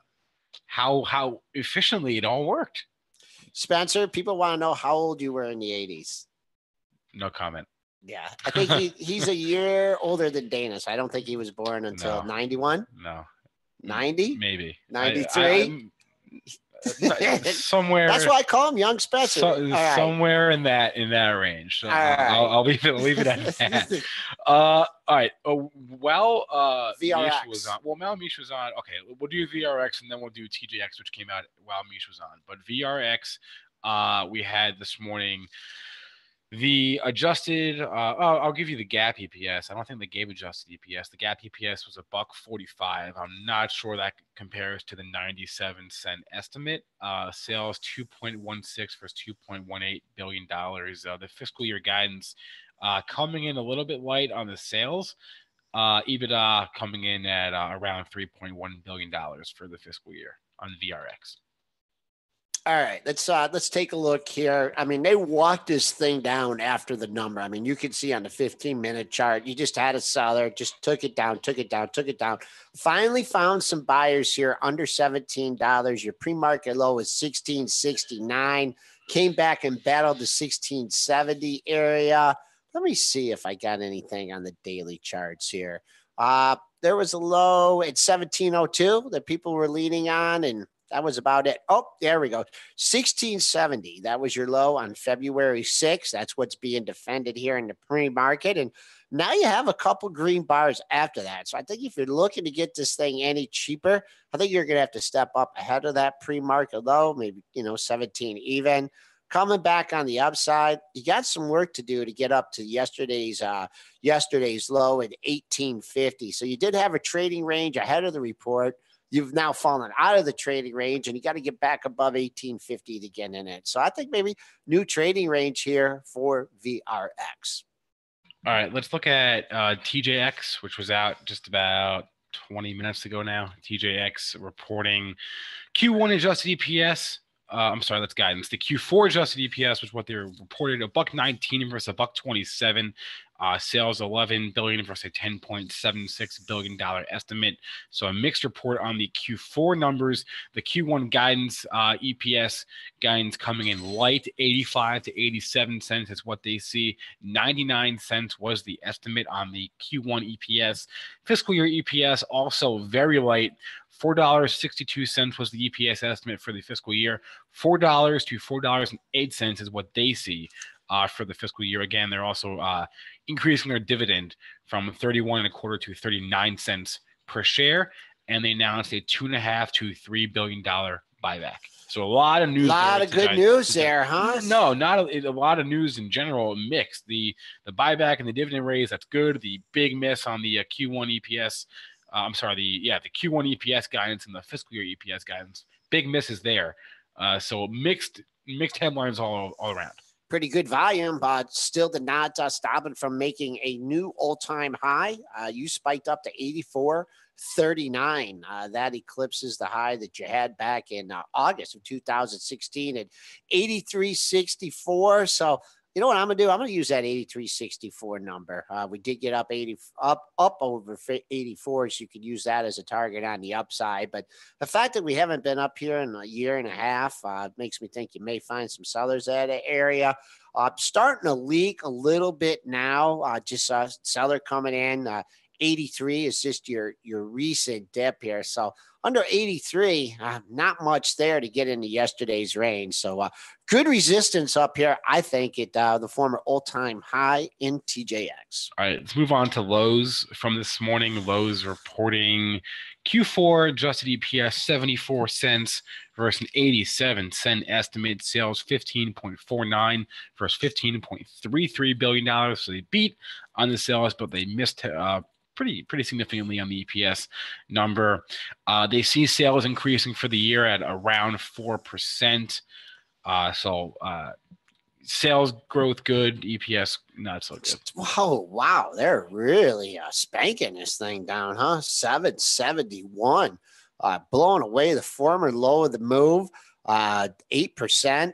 efficiently it all worked. Spencer, people want to know how old you were in the 80s. No comment. Yeah, I think he's a year older than Dana. So I don't think he was born until 91. No. 90? Maybe. 93? Somewhere. That's why I call him Young Spencer. Somewhere in that range. So I'll leave it at that. All right. VRX Mish was on. Well, Mish was on. Okay, we'll do VRX and then we'll do TJX, which came out while Mish was on. But VRX, we had this morning. The adjusted, I'll give you the gap EPS. I don't think they gave adjusted EPS. The gap EPS was $1.45. I'm not sure that compares to the 97-cent estimate. Sales 2.16 versus 2.18 billion dollars. The fiscal year guidance coming in a little bit light on the sales. EBITDA coming in at around $3.1 billion for the fiscal year on VRX. All right, let's take a look here. I mean, they walked this thing down after the number. I mean, you can see on the 15-minute chart, you just had a seller, just took it down. Finally found some buyers here under $17. Your pre-market low was $16.69. Came back and battled the $16.70 area. Let me see if I got anything on the daily charts here. There was a low at $17.02 that people were leaning on, and that was about it. Oh, there we go. 1670. That was your low on February 6th. That's what's being defended here in the pre-market. And now you have a couple green bars after that. So I think if you're looking to get this thing any cheaper, I think you're going to have to step up ahead of that pre-market low, maybe, 17 even. Coming back on the upside, you got some work to do to get up to yesterday's low at 1850. So you did have a trading range ahead of the report. You've now fallen out of the trading range and you got to get back above 1850 to get in it. So I think maybe new trading range here for VRX. All right, let's look at TJX, which was out just about 20 minutes ago now. TJX reporting Q1 adjusted EPS. I'm sorry, that's guidance. The Q4 adjusted EPS was what they reported, $1.19 versus $1.27. Sales $11 billion versus a $10.76 billion estimate. So a mixed report on the Q4 numbers. The Q1 guidance, EPS guidance coming in light, 85 to 87 cents is what they see. 99 cents was the estimate on the Q1 EPS. Fiscal year EPS also very light. $4.62 was the EPS estimate for the fiscal year. $4 to $4.08 is what they see for the fiscal year. Again, they're also increasing their dividend from 31.25 to 39 cents per share, and they announced a $2.5 to $3 billion buyback. So a lot of news. A lot of good news there, huh? No, not a lot of news in general. Mixed. The buyback and the dividend raise, that's good. The big miss on the Q1 EPS. I'm sorry, the Q1 EPS guidance and the fiscal year EPS guidance. Big misses there. So mixed headlines all around. Pretty good volume, but still did not stop it from making a new all-time high. You spiked up to 84.39. That eclipses the high that you had back in August of 2016 at 83.64. So you know what I'm going to do? I'm going to use that 83.64 number. We did get up over 84, so you could use that as a target on the upside. But the fact that we haven't been up here in a year and a half makes me think you may find some sellers at that area. Starting to leak a little bit now. Just a seller coming in. 83 is just your recent dip here. So under 83, not much there to get into yesterday's range. So good resistance up here, I think, at the former all-time high in TJX. All right, let's move on to Lowe's from this morning. Lowe's reporting Q4 adjusted EPS 74 cents versus an 87-cent estimate. Sales $15.49 versus $15.33 billion. So they beat on the sales, but they missed pretty significantly on the EPS number. They see sales increasing for the year at around 4%. Sales growth good, EPS not so good. Oh, wow. They're really spanking this thing down, huh? 771, blowing away the former low of the move, 8%.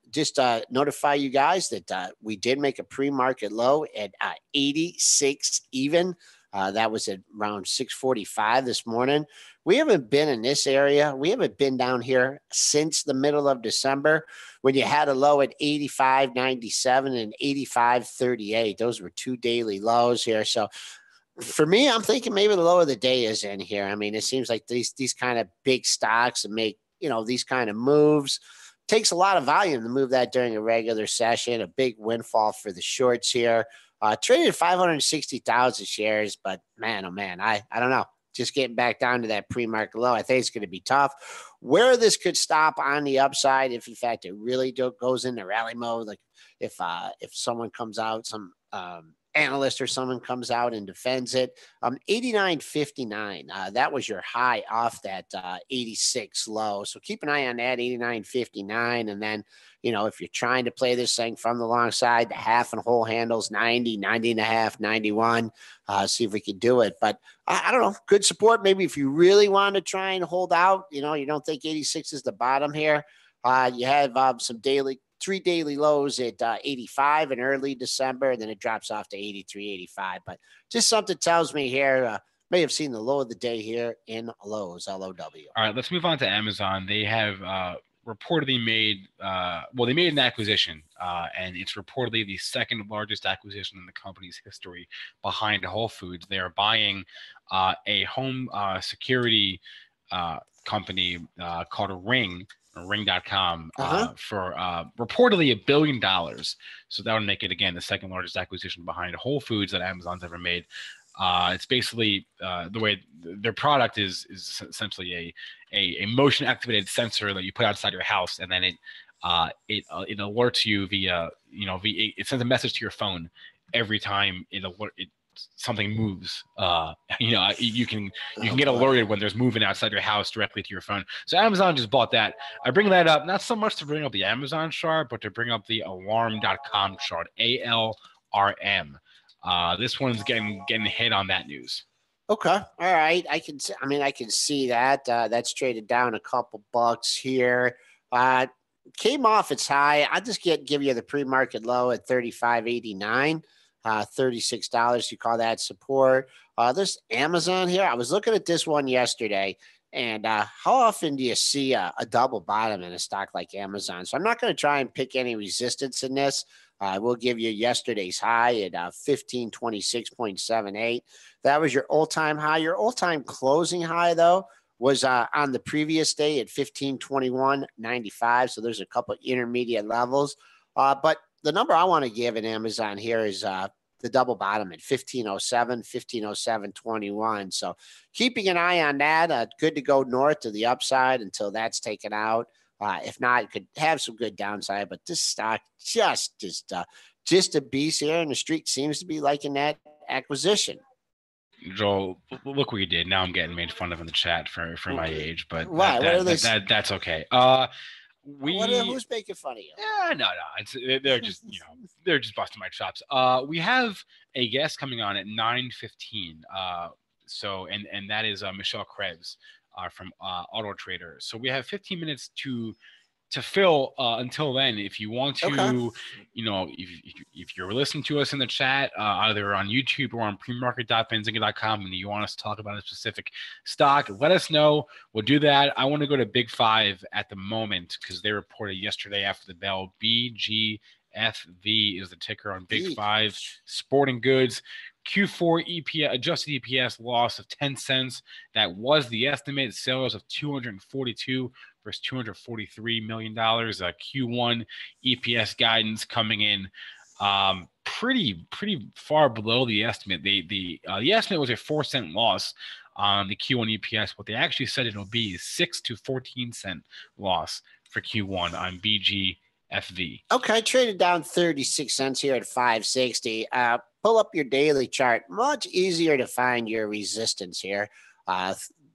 Just notify you guys that we did make a pre-market low at 86 even. That was at around 645 this morning. We haven't been in this area. We haven't been down here since the middle of December when you had a low at 85.97 and 85.38. Those were 2 daily lows here. So for me, I'm thinking maybe the low of the day is in here. I mean, it seems like these kind of big stocks and make, these kind of moves. Takes a lot of volume to move that during a regular session. A big windfall for the shorts here. Traded 560,000 shares, but man, oh man, I don't know. Just getting back down to that pre-market low, I think it's going to be tough. Where this could stop on the upside, if in fact it really goes into rally mode, like if someone comes out, some analyst or someone comes out and defends it, 89.59. That was your high off that 86 low. So keep an eye on that 89.59, and then if you're trying to play this thing from the long side, the half and whole handles 90, 90 and a half, 91. See if we can do it. But I don't know, good support. Maybe if you really want to try and hold out, you don't think 86 is the bottom here. You have some 3 daily lows at 85 in early December, and then it drops off to 83, 85. But just something tells me here, may have seen the low of the day here in Lowe's, LOW. All right, let's move on to Amazon. They have reportedly made, they made an acquisition, and it's reportedly the second largest acquisition in the company's history behind Whole Foods. They are buying a home security company called Ring.com for reportedly $1 billion. So that would make it, again, the second largest acquisition behind Whole Foods that Amazon's ever made. It's basically the way their product is essentially a motion activated sensor that you put outside your house, and then it alerts you via it sends a message to your phone every time something moves. You can get alerted when there's movement outside your house directly to your phone. So Amazon just bought that. I bring that up not so much to bring up the Amazon chart, but to bring up the Alarm.com chart, ALRM. This one's getting hit on that news. Okay. All right. I can see that. That's traded down a couple bucks here. Came off its high. I'll just give you the pre-market low at 35.89. $36. You call that support. This Amazon here, I was looking at this one yesterday, and how often do you see a double bottom in a stock like Amazon? So I'm not going to try and pick any resistance in this. I will give you yesterday's high at 1526.78. That was your all-time high. Your all-time closing high, though, was on the previous day at 1521.95. So there's a couple intermediate levels. But the number I want to give in Amazon here is the double bottom at 1507.21. So keeping an eye on that. Good to go north to the upside until that's taken out. If not, it could have some good downside. But this stock just a beast here, and the street seems to be liking that acquisition. Joel, look what you did. Now I'm getting made fun of in the chat for my age, but that's okay. Who's making fun of you? Yeah, no. They're just they're just busting my chops. We have a guest coming on at 9:15. So that is Michelle Krebs from AutoTrader. So we have 15 minutes to fill until then. If you want to, if you're listening to us in the chat, either on YouTube or on premarket.benzinga.com, and you want us to talk about a specific stock, let us know. We'll do that. I want to go to Big Five at the moment because they reported yesterday after the bell. BGFV is the ticker on Big Five. Sporting Goods. Q4 adjusted EPS loss of 10 cents. That was the estimate. Sales of 242 versus $243 million. Q1 EPS guidance coming in pretty far below the estimate. The estimate was a 4-cent loss on the Q1 EPS. What they actually said it'll be is 6 to 14 cent loss for Q1 on BGFV. Okay, traded down 36 cents here at 560. pull up your daily chart, much easier to find your resistance here.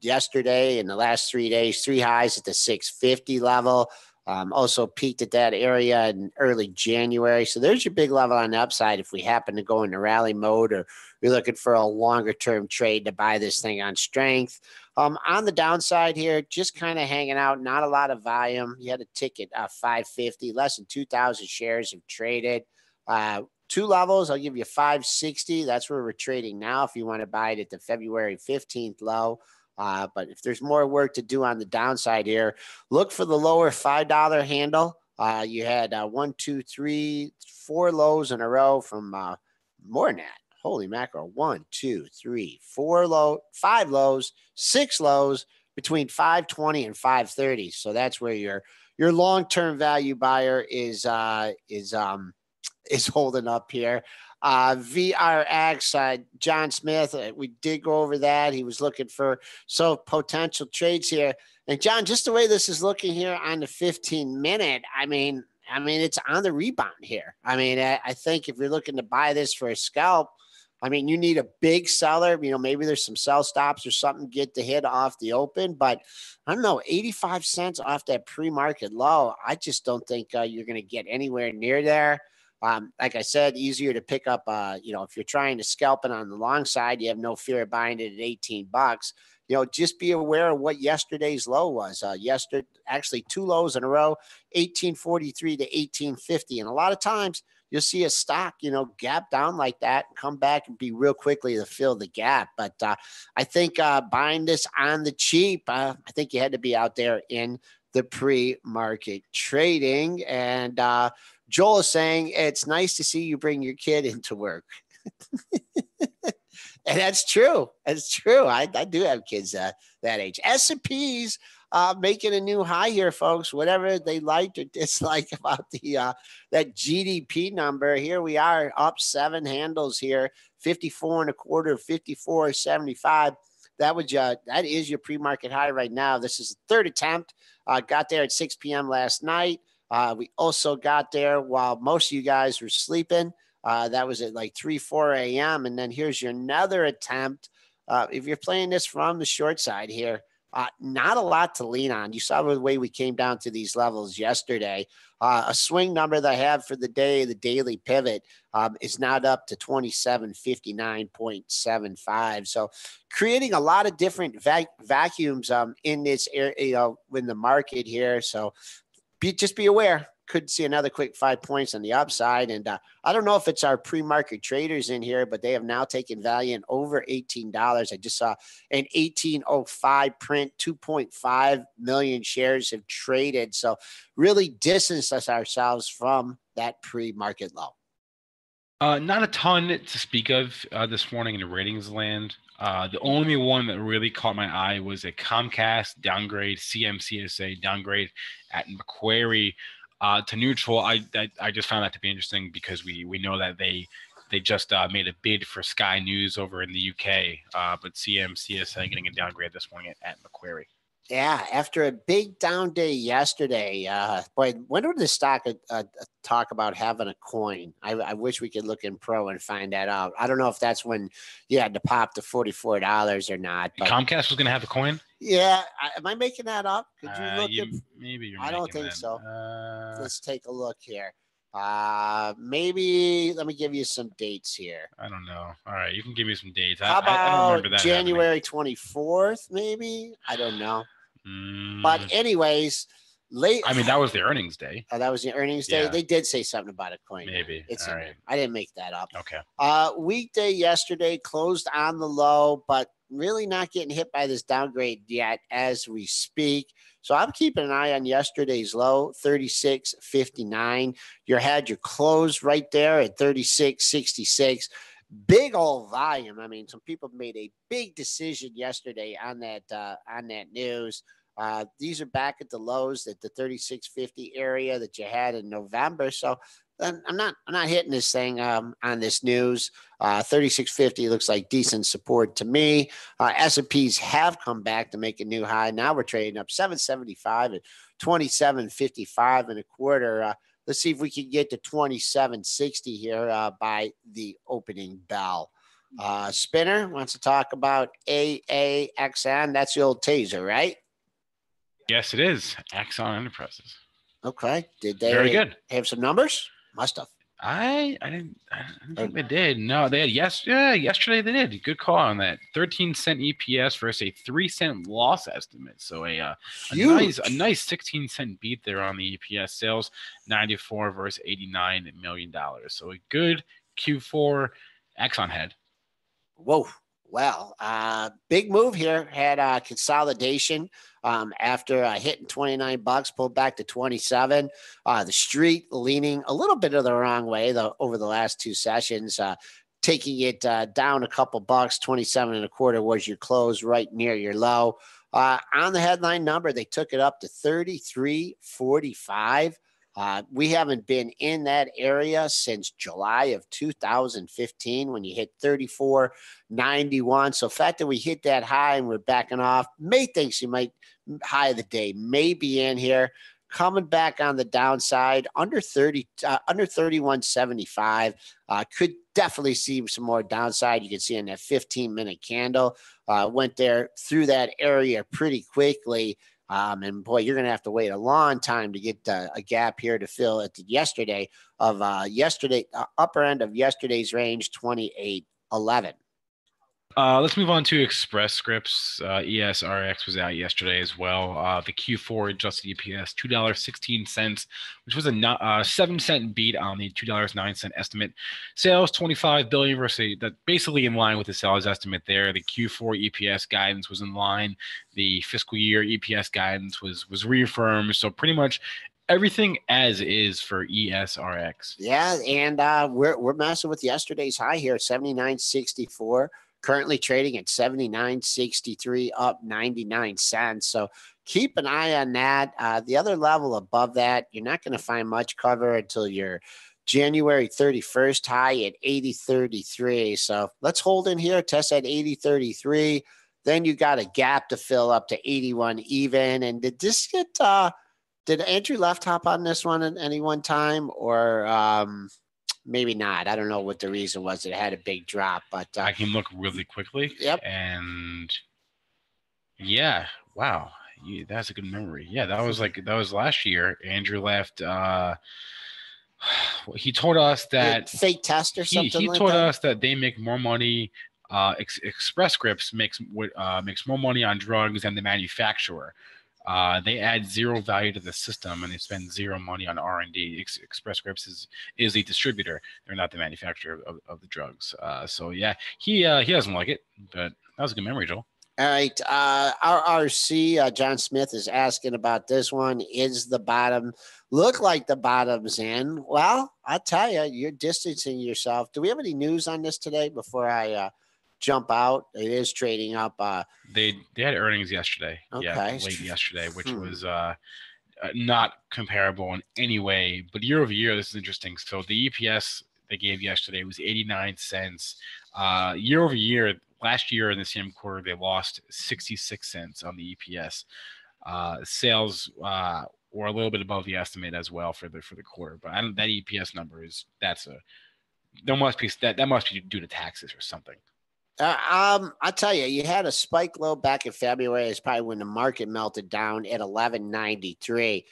Yesterday, in the last 3 days, 3 highs at the 650 level. Also peaked at that area in early January. So there's your big level on the upside if we happen to go into rally mode or you're looking for a longer term trade to buy this thing on strength. On the downside here, just kind of hanging out, not a lot of volume. You had a ticket 550, less than 2,000 shares have traded. 2 levels, I'll give you 560. That's where we're trading now if you want to buy it at the February 15th low. But if there's more work to do on the downside here, look for the lower $5 handle. You had 1, 2, 3, 4 lows in a row from more than that. Holy mackerel. 1, 2, 3, 4 5 lows, 6 lows between 520 and 530. So that's where your long-term value buyer is holding up here. VRX, John Smith, we did go over that. He was looking for potential trades here. And John, just the way this is looking here on the 15-minute, I mean, it's on the rebound here. I mean, I think if you're looking to buy this for a scalp, I mean, you need a big seller. You know, maybe there's some sell stops or something, get the hit off the open. But I don't know, 85 cents off that pre-market low. I just don't think you're going to get anywhere near there. Like I said, easier to pick up, if you're trying to scalp it on the long side, you have no fear of buying it at $18. Just be aware of what yesterday's low was. Actually 2 lows in a row, 1843 to 1850. And a lot of times you'll see a stock, gap down like that and come back and be real quickly to fill the gap. But I think buying this on the cheap, I think you had to be out there in the pre-market trading. And Joel is saying it's nice to see you bring your kid into work. And that's true. That's true. I do have kids that age. S&P's making a new high here, folks. Whatever they liked or disliked about the that GDP number, here we are up 7 handles here, 54 and a quarter, 54.75. That is your pre-market high right now. This is the third attempt. Got there at 6 p.m. last night. We also got there while most of you guys were sleeping. That was at like 3, 4 a.m. And then here's your another attempt. If you're playing this from the short side here, not a lot to lean on. You saw the way we came down to these levels yesterday. A swing number that I have for the day, the daily pivot, is now up to 2759.75. So creating a lot of different vacuums in this area, in the market here. So just be aware. Could see another quick 5 points on the upside. And I don't know if it's our pre-market traders in here, but they have now taken Valiant over $18. I just saw an 1805 print, 2.5 million shares have traded. So really distanced us ourselves from that pre-market low. Not a ton to speak of this morning in the ratings land. The only one that really caught my eye was a Comcast downgrade, CMCSA downgrade at Macquarie to neutral. I just found that to be interesting because we know that they just made a bid for Sky News over in the UK, but CMCSA getting a downgrade this morning at Macquarie. Yeah, after a big down day yesterday, boy, when did the stock talk about having a coin? I wish we could look in Pro and find that out. I don't know if that's when you had to pop to $44 or not. But Comcast was going to have a coin? Yeah. Am I making that up? Could you look at? Maybe you're I don't think that. so. Let's take a look here. Maybe let me give you some dates here. I don't know. All right, you can give me some dates. How about I don't remember that January 24th, maybe? I don't know. But anyways, I mean, that was the earnings day. Oh, that was the earnings day. Yeah. They did say something about a coin. Maybe. It's all in right. there. I didn't make that up. Okay. Weekday yesterday closed on the low, but really not getting hit by this downgrade yet as we speak. So I'm keeping an eye on yesterday's low, 36.59. You had your close right there at 36.66. Big old volume. I mean, some people made a big decision yesterday on that news. These are back at the lows at the 36.50 area that you had in November. So I'm not hitting this thing on this news. 36.50 looks like decent support to me. S&Ps have come back to make a new high. Now we're trading up 775 at 27.55 and a quarter. Let's see if we can get to 27.60 here by the opening bell. Spinner wants to talk about AAXN. That's the old taser, right? Yes, it is. Axon Enterprises. Okay. Did they Very good. have some numbers? Must have. I didn't think they did. No, they had yesterday they did. Good call on that. 13-cent EPS versus a 3-cent loss estimate. So a nice 16-cent beat there on the EPS sales, 94 versus $89 million. So a good Q4 Axon head. Whoa. Well, big move here. Had consolidation after hitting $29, pulled back to 27. The street leaning a little bit of the wrong way over the last two sessions, taking it down a couple bucks. 27.25 was your close, right near your low. On the headline number, they took it up to 33.45. We haven't been in that area since July of 2015 when you hit 34.91. So the fact that we hit that high and we're backing off, May thinks you might high of the day, may be in here. Coming back on the downside, under 31.75. Could definitely see some more downside. You can see in that 15-minute candle. Went there through that area pretty quickly. And boy, you're going to have to wait a long time to get a gap here to fill at the upper end of yesterday's range, 28.11. Let's move on to Express Scripts. ESRX was out yesterday as well. The Q4 adjusted EPS, $2.16, which was a 7-cent beat on the $2.09 estimate. Sales, $25 billion versus that, basically in line with the sales estimate there. The Q4 EPS guidance was in line. The fiscal year EPS guidance was reaffirmed. So pretty much everything as is for ESRX. Yeah, and we're messing with yesterday's high here at 79.64. Currently trading at 79.63, up 99 cents. So keep an eye on that. The other level above that, you're not going to find much cover until your January 31st high at 80.33. So let's hold in here, test at 80.33. Then you got a gap to fill up to 81 even. And did this get did Andrew left hop on this one at any one time, or maybe not? I don't know what the reason was. It had a big drop, but I can look really quickly. Yep. And yeah, wow, that's a good memory. Yeah, that was last year. Andrew left. He told us that fake test or something. He told us that they make more money. Express Scripts makes more money on drugs than the manufacturer. They add zero value to the system and they spend zero money on R&D. Express Scripts is a distributor. They're not the manufacturer of the drugs. So yeah, he doesn't like it, but that was a good memory, Joel. All right. RRC, John Smith is asking about this one. Is the bottom look like the bottom's in? Well, I tell you, you're distancing yourself. Do we have any news on this today before I jump out? It is trading up. They had earnings yesterday. Okay. Yeah, late yesterday, which was not comparable in any way. But year over year, this is interesting. So the EPS they gave yesterday was 89 cents. Year over year, last year in the same quarter, they lost 66 cents on the EPS. Sales were a little bit above the estimate as well for the quarter. But that EPS number that must be due to taxes or something. I tell you, you had a spike low back in February. It's probably when the market melted down at 11.93.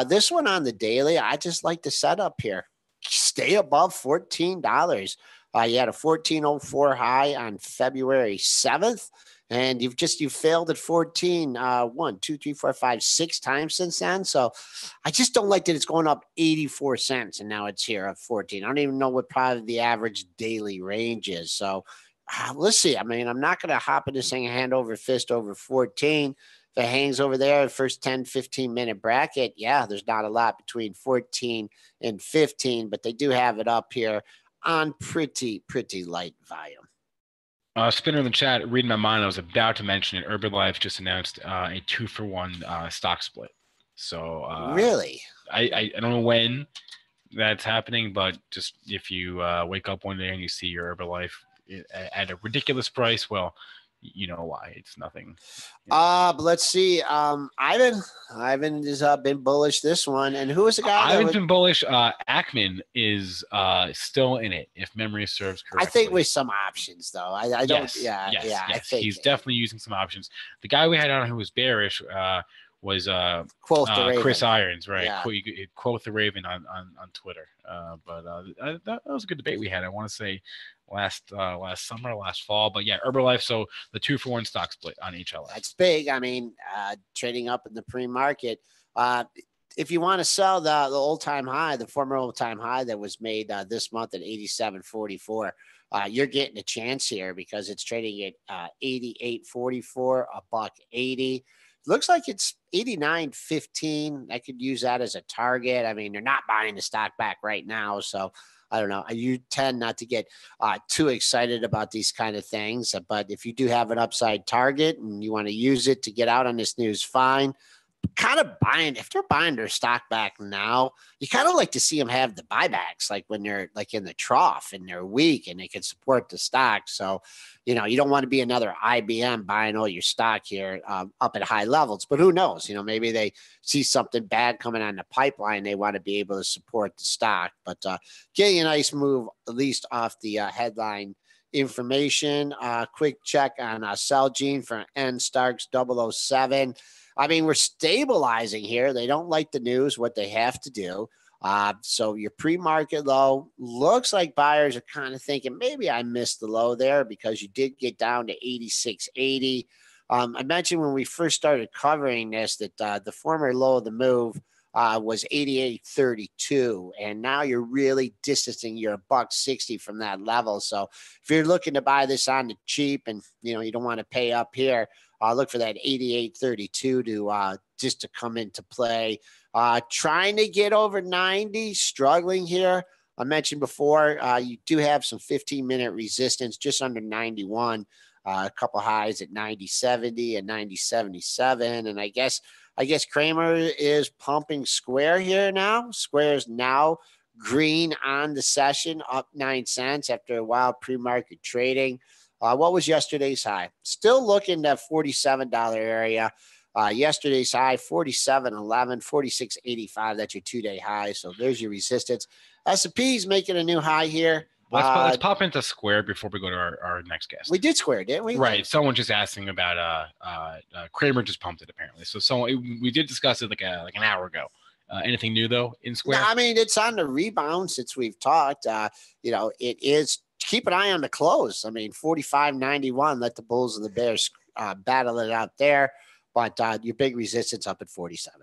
This one on the daily, I just like the setup here. Stay above $14. You had a 14.04 high on February 7th, and you failed at 14 1, 2, 3, 4, 5, 6 times since then. So I just don't like that it's going up 84 cents, and now it's here at 14. I don't even know what probably the average daily range is. So let's see. I mean, I'm not going to hop in this thing hand over fist over 14. If it hangs over there, the first 10, 15-minute bracket, yeah, there's not a lot between 14 and 15, but they do have it up here on pretty light volume. Spinner in the chat, reading my mind, I was about to mention it. Herbalife just announced a 2-for-1 stock split. So really? I don't know when that's happening, but just if you wake up one day and you see your Herbalife at a ridiculous price, well, you know why. It's nothing. But let's see. Ivan has been bullish this one. And who was the guy? Ivan's been bullish. Ackman is still in it, if memory serves correctly. I think with some options, though. I don't. Yes. I think He's definitely using some options. The guy we had on who was bearish was Chris Irons, right? Yeah. Quote the Raven on Twitter. But that was a good debate we had. I want to say last summer, last fall. But yeah, Herbalife. So the 2-for-1 stock split on HLS. That's big. I mean, trading up in the pre-market. If you want to sell the old-time high, the former old-time high that was made this month at 87.44, you're getting a chance here because it's trading at 88.44, $1.80. Looks like it's 89.15. I could use that as a target. I mean, they're not buying the stock back right now, so I don't know. You tend not to get too excited about these kind of things, but if you do have an upside target and you want to use it to get out on this news, fine. Kind of buying, if they're buying their stock back now, you kind of like to see them have the buybacks, like when they're like in the trough and they're weak and they can support the stock. So, you don't want to be another IBM buying all your stock here up at high levels, but who knows? Maybe they see something bad coming on the pipeline. They want to be able to support the stock, but getting a nice move, at least off the headline information. Quick check on Celgene for N Starks 007. I mean, we're stabilizing here. They don't like the news, what they have to do. So your pre-market low looks like buyers are kind of thinking, maybe I missed the low there because you did get down to 86.80. I mentioned when we first started covering this that the former low of the move was 88.32, and now you're really distancing your $1.60 from that level. So if you're looking to buy this on the cheap and you don't want to pay up here, look for that 88.32 to just to come into play. Trying to get over 90, struggling here. I mentioned before, you do have some 15-minute resistance just under 91. A couple highs at 90.70 and 90.77, and I guess Kramer is pumping Square here now. Square is now green on the session, up 9 cents after a wild pre-market trading. What was yesterday's high? Still looking at $47 area. Yesterday's high, 47.11, 46.85. That's your 2-day high. So there's your resistance. S&P's making a new high here. Let's pop into Square before we go to our next guest. We did Square, didn't we? Right. Someone just asking about Kramer just pumped it apparently. So we did discuss it like an hour ago. Anything new though in Square? No, I mean, it's on the rebound since we've talked. It is. Keep an eye on the close. I mean, 45.91. Let the Bulls and the Bears battle it out there. But your big resistance up at 47.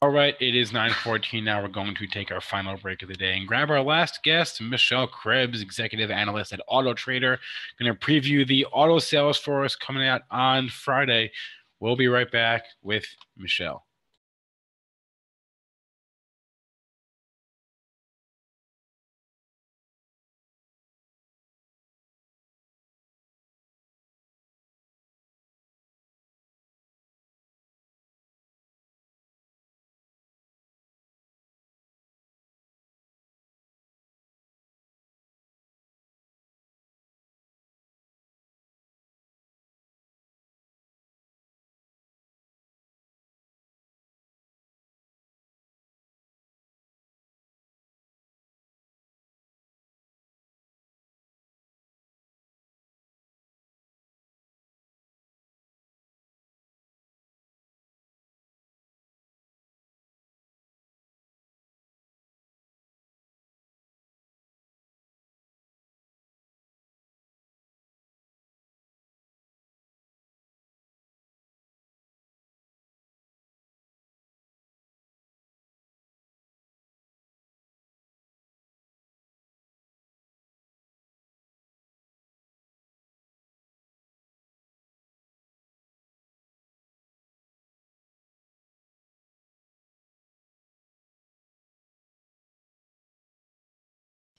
All right, it is 9:14 now. We're going to take our final break of the day and grab our last guest, Michelle Krebs, executive analyst at AutoTrader. Going to preview the auto sales for us coming out on Friday. We'll be right back with Michelle.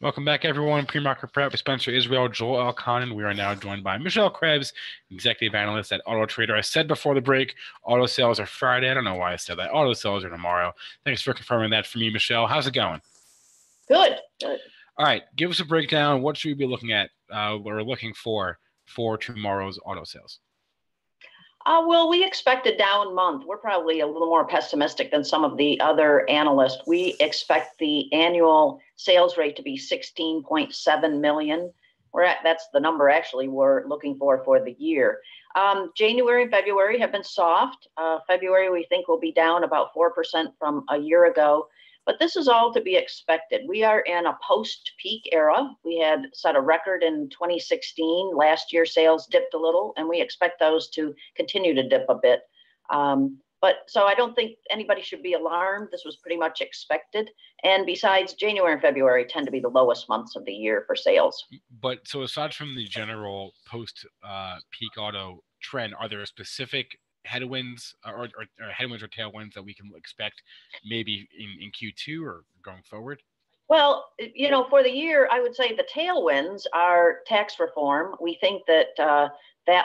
Welcome back, everyone. PreMarket Prep with Spencer Israel, Joel Elconin. We are now joined by Michelle Krebs, executive analyst at AutoTrader. I said before the break, auto sales are Friday. I don't know why I said that. Auto sales are tomorrow. Thanks for confirming that for me, Michelle. How's it going? Good. All right. Give us a breakdown. What should we be looking at or looking for for tomorrow's auto sales? Well, we expect a down month. We're probably a little more pessimistic than some of the other analysts. We expect the annual sales rate to be 16.7 million. That's the number actually we're looking for the year. January and February have been soft. February we think will be down about 4% from a year ago. But this is all to be expected. We are in a post-peak era. We had set a record in 2016. Last year, sales dipped a little, and we expect those to continue to dip a bit. So I don't think anybody should be alarmed. This was pretty much expected. And besides, January and February tend to be the lowest months of the year for sales. But so aside from the general post-peak auto trend, are there specific headwinds or headwinds or tailwinds that we can expect maybe in Q2 or going forward? Well, for the year, I would say the tailwinds are tax reform. We think that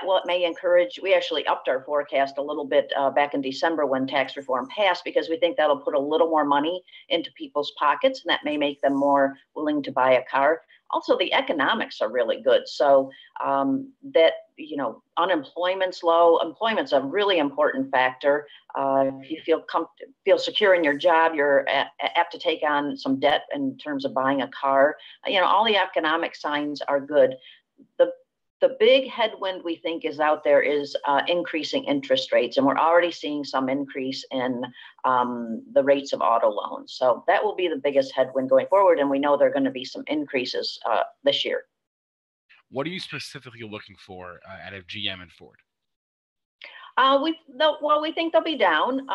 what may encourage, we actually upped our forecast a little bit back in December when tax reform passed, because we think that'll put a little more money into people's pockets, and that may make them more willing to buy a car. Also, the economics are really good. So unemployment's low. Employment's a really important factor. If you feel secure in your job, you're apt to take on some debt in terms of buying a car. All the economic signs are good. The big headwind we think is out there is increasing interest rates, and we're already seeing some increase in the rates of auto loans. So that will be the biggest headwind going forward, and we know there are going to be some increases this year. What are you specifically looking for out of GM and Ford? We think they'll be down.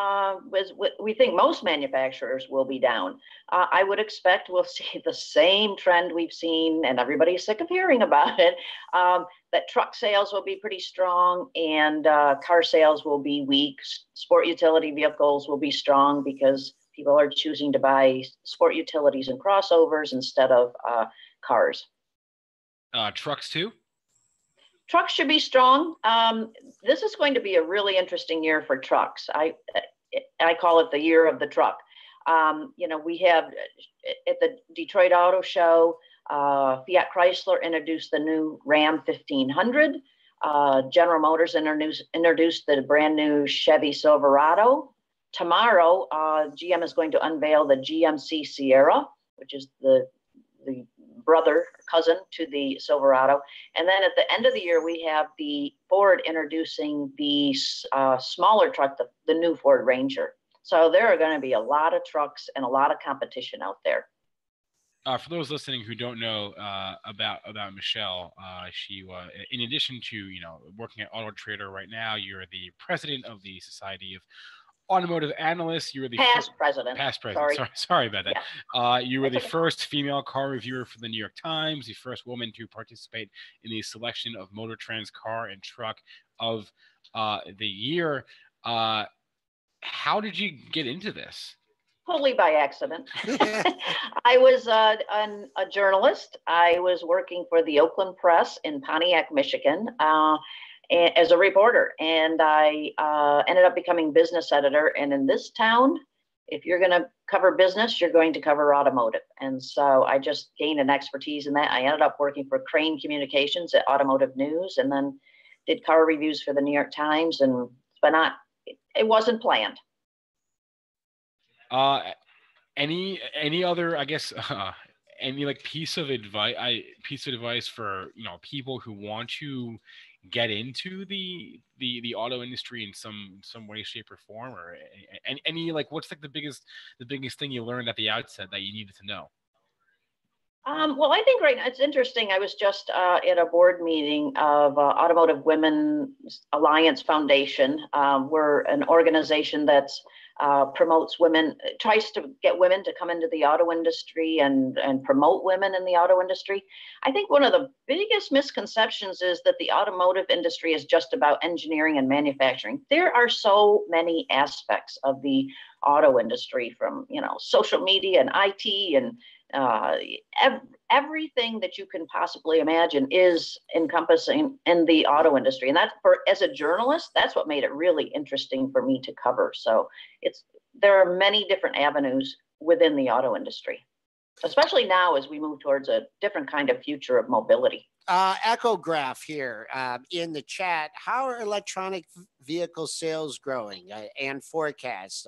We think most manufacturers will be down. I would expect we'll see the same trend we've seen, and everybody's sick of hearing about it, that truck sales will be pretty strong and car sales will be weak. Sport utility vehicles will be strong because people are choosing to buy sport utilities and crossovers instead of cars. Trucks too? Trucks should be strong. This is going to be a really interesting year for trucks. I call it the year of the truck. We have at the Detroit Auto Show, Fiat Chrysler introduced the new Ram 1500. General Motors introduced the brand new Chevy Silverado. Tomorrow, GM is going to unveil the GMC Sierra, which is the cousin to the Silverado. And then at the end of the year, we have the Ford introducing the smaller truck, the new Ford Ranger. So there are going to be a lot of trucks and a lot of competition out there. For those listening who don't know about Michelle, she in addition to working at AutoTrader right now, you're the president of the Society of Automotive Analysts. You were the past president. Sorry about that. Yeah. You were the first female car reviewer for the New York Times, the first woman to participate in the selection of Motor Trend's car and truck of the year. How did you get into this? Totally by accident. I was a journalist. I was working for the Oakland Press in Pontiac, Michigan, as a reporter, and I ended up becoming business editor. And in this town, if you're going to cover business, you're going to cover automotive. And so I just gained an expertise in that. I ended up working for Crane Communications at Automotive News, and then did car reviews for the New York Times. And it wasn't planned. Any other, I guess, any piece of advice for people who want to get into the auto industry in some way, shape, or form, or any what's the biggest thing you learned at the outset that you needed to know? Well, I think right now it's interesting. I was just at a board meeting of Automotive Women Alliance Foundation. We're an organization that's promotes women, tries to get women to come into the auto industry and promote women in the auto industry. I think one of the biggest misconceptions is that the automotive industry is just about engineering and manufacturing. There are so many aspects of the auto industry, from social media and IT and everything that you can possibly imagine is encompassing in the auto industry. And as a journalist, that's what made it really interesting for me to cover. So there are many different avenues within the auto industry, especially now as we move towards a different kind of future of mobility. Echo Graph here in the chat. How are electronic vehicle sales growing and forecasts?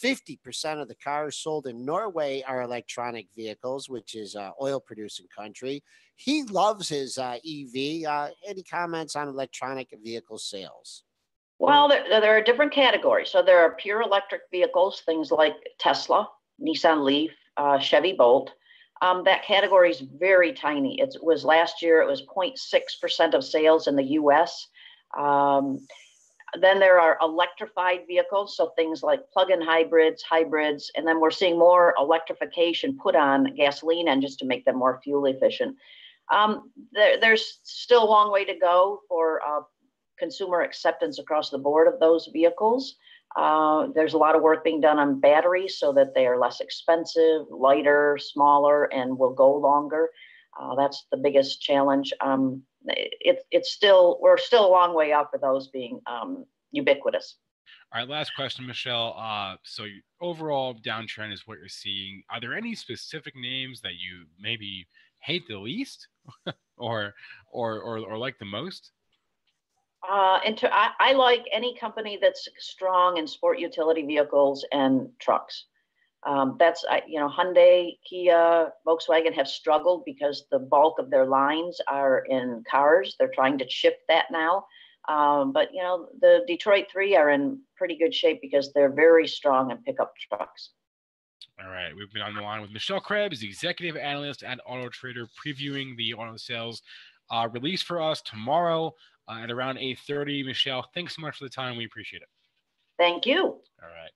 50% of the cars sold in Norway are electronic vehicles, which is an oil-producing country. He loves his EV. Any comments on electronic vehicle sales? Well, there are different categories. So there are pure electric vehicles, things like Tesla, Nissan Leaf, Chevy Bolt. That category is very tiny. It was last year, it was 0.6% of sales in the US. Then there are electrified vehicles, so things like plug-in hybrids, and then we're seeing more electrification put on gasoline engines to make them more fuel efficient. There's still a long way to go for consumer acceptance across the board of those vehicles. There's a lot of work being done on batteries so that they are less expensive, lighter, smaller, and will go longer. That's the biggest challenge. We're still a long way out for those being ubiquitous. All right, last question, Michelle. So your overall downtrend is what you're seeing. Are there any specific names that you maybe hate the least or like the most? I like any company that's strong in sport utility vehicles and trucks. Hyundai, Kia, Volkswagen have struggled because the bulk of their lines are in cars. They're trying to shift that now. But the Detroit 3 are in pretty good shape because they're very strong in pickup trucks. All right, we've been on the line with Michelle Krebs, the executive analyst at AutoTrader, previewing the auto sales release for us tomorrow at around 8:30. Michelle, thanks so much for the time. We appreciate it. Thank you. All right.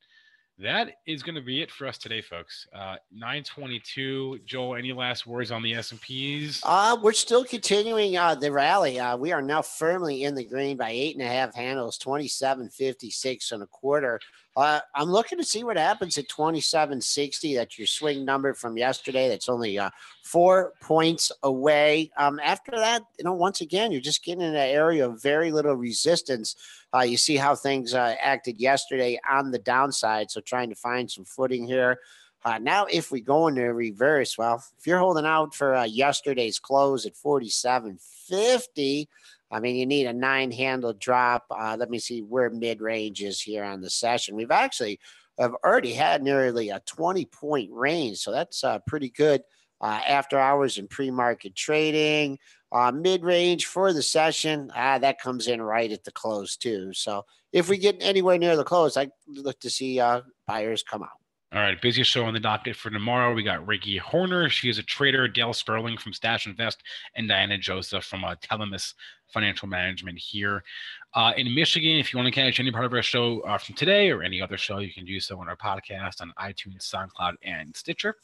That is going to be it for us today, folks. 9:22. Joel, any last words on the S&Ps? We're still continuing the rally. We are now firmly in the green by 8.5 handles, 27.56 1/4. I'm looking to see what happens at 27.60. That's your swing number from yesterday. That's only 4 points away. After that, once again, you're just getting in an area of very little resistance. You see how things acted yesterday on the downside. So trying to find some footing here. Now, if we go into reverse, well, if you're holding out for yesterday's close at 47.50, I mean, you need a 9-handle drop. Let me see where mid-range is here on the session. We've actually have already had nearly a 20-point range. So that's pretty good after hours in pre-market trading. Mid-range for the session, that comes in right at the close too. So if we get anywhere near the close, I look to see buyers come out. All right, busiest show on the docket for tomorrow. We got Ricky Horner. She is a trader. Dale Sperling from Stash Invest, and Diana Joseph from Telemus Financial Management here in Michigan. If you want to catch any part of our show from today or any other show, you can do so on our podcast on iTunes, SoundCloud, and Stitcher.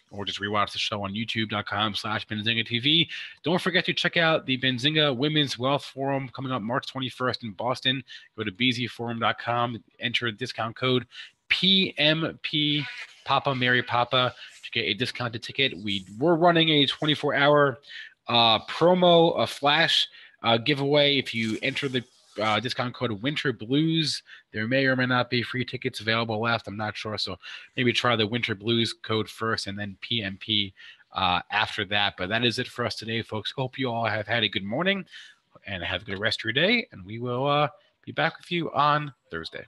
Or just rewatch the show on youtube.com/Benzinga TV. Don't forget to check out the Benzinga Women's Wealth Forum coming up March 21st in Boston. Go to bzforum.com, enter discount code PMP Papa Mary Papa to get a discounted ticket. We're running a 24-hour promo, a flash giveaway. If you enter the discount code Winter Blues, there may or may not be free tickets available left. I'm not sure. So maybe try the Winter Blues code first and then PMP after that. But that is it for us today, folks. Hope you all have had a good morning and have a good rest of your day. And we will be back with you on Thursday.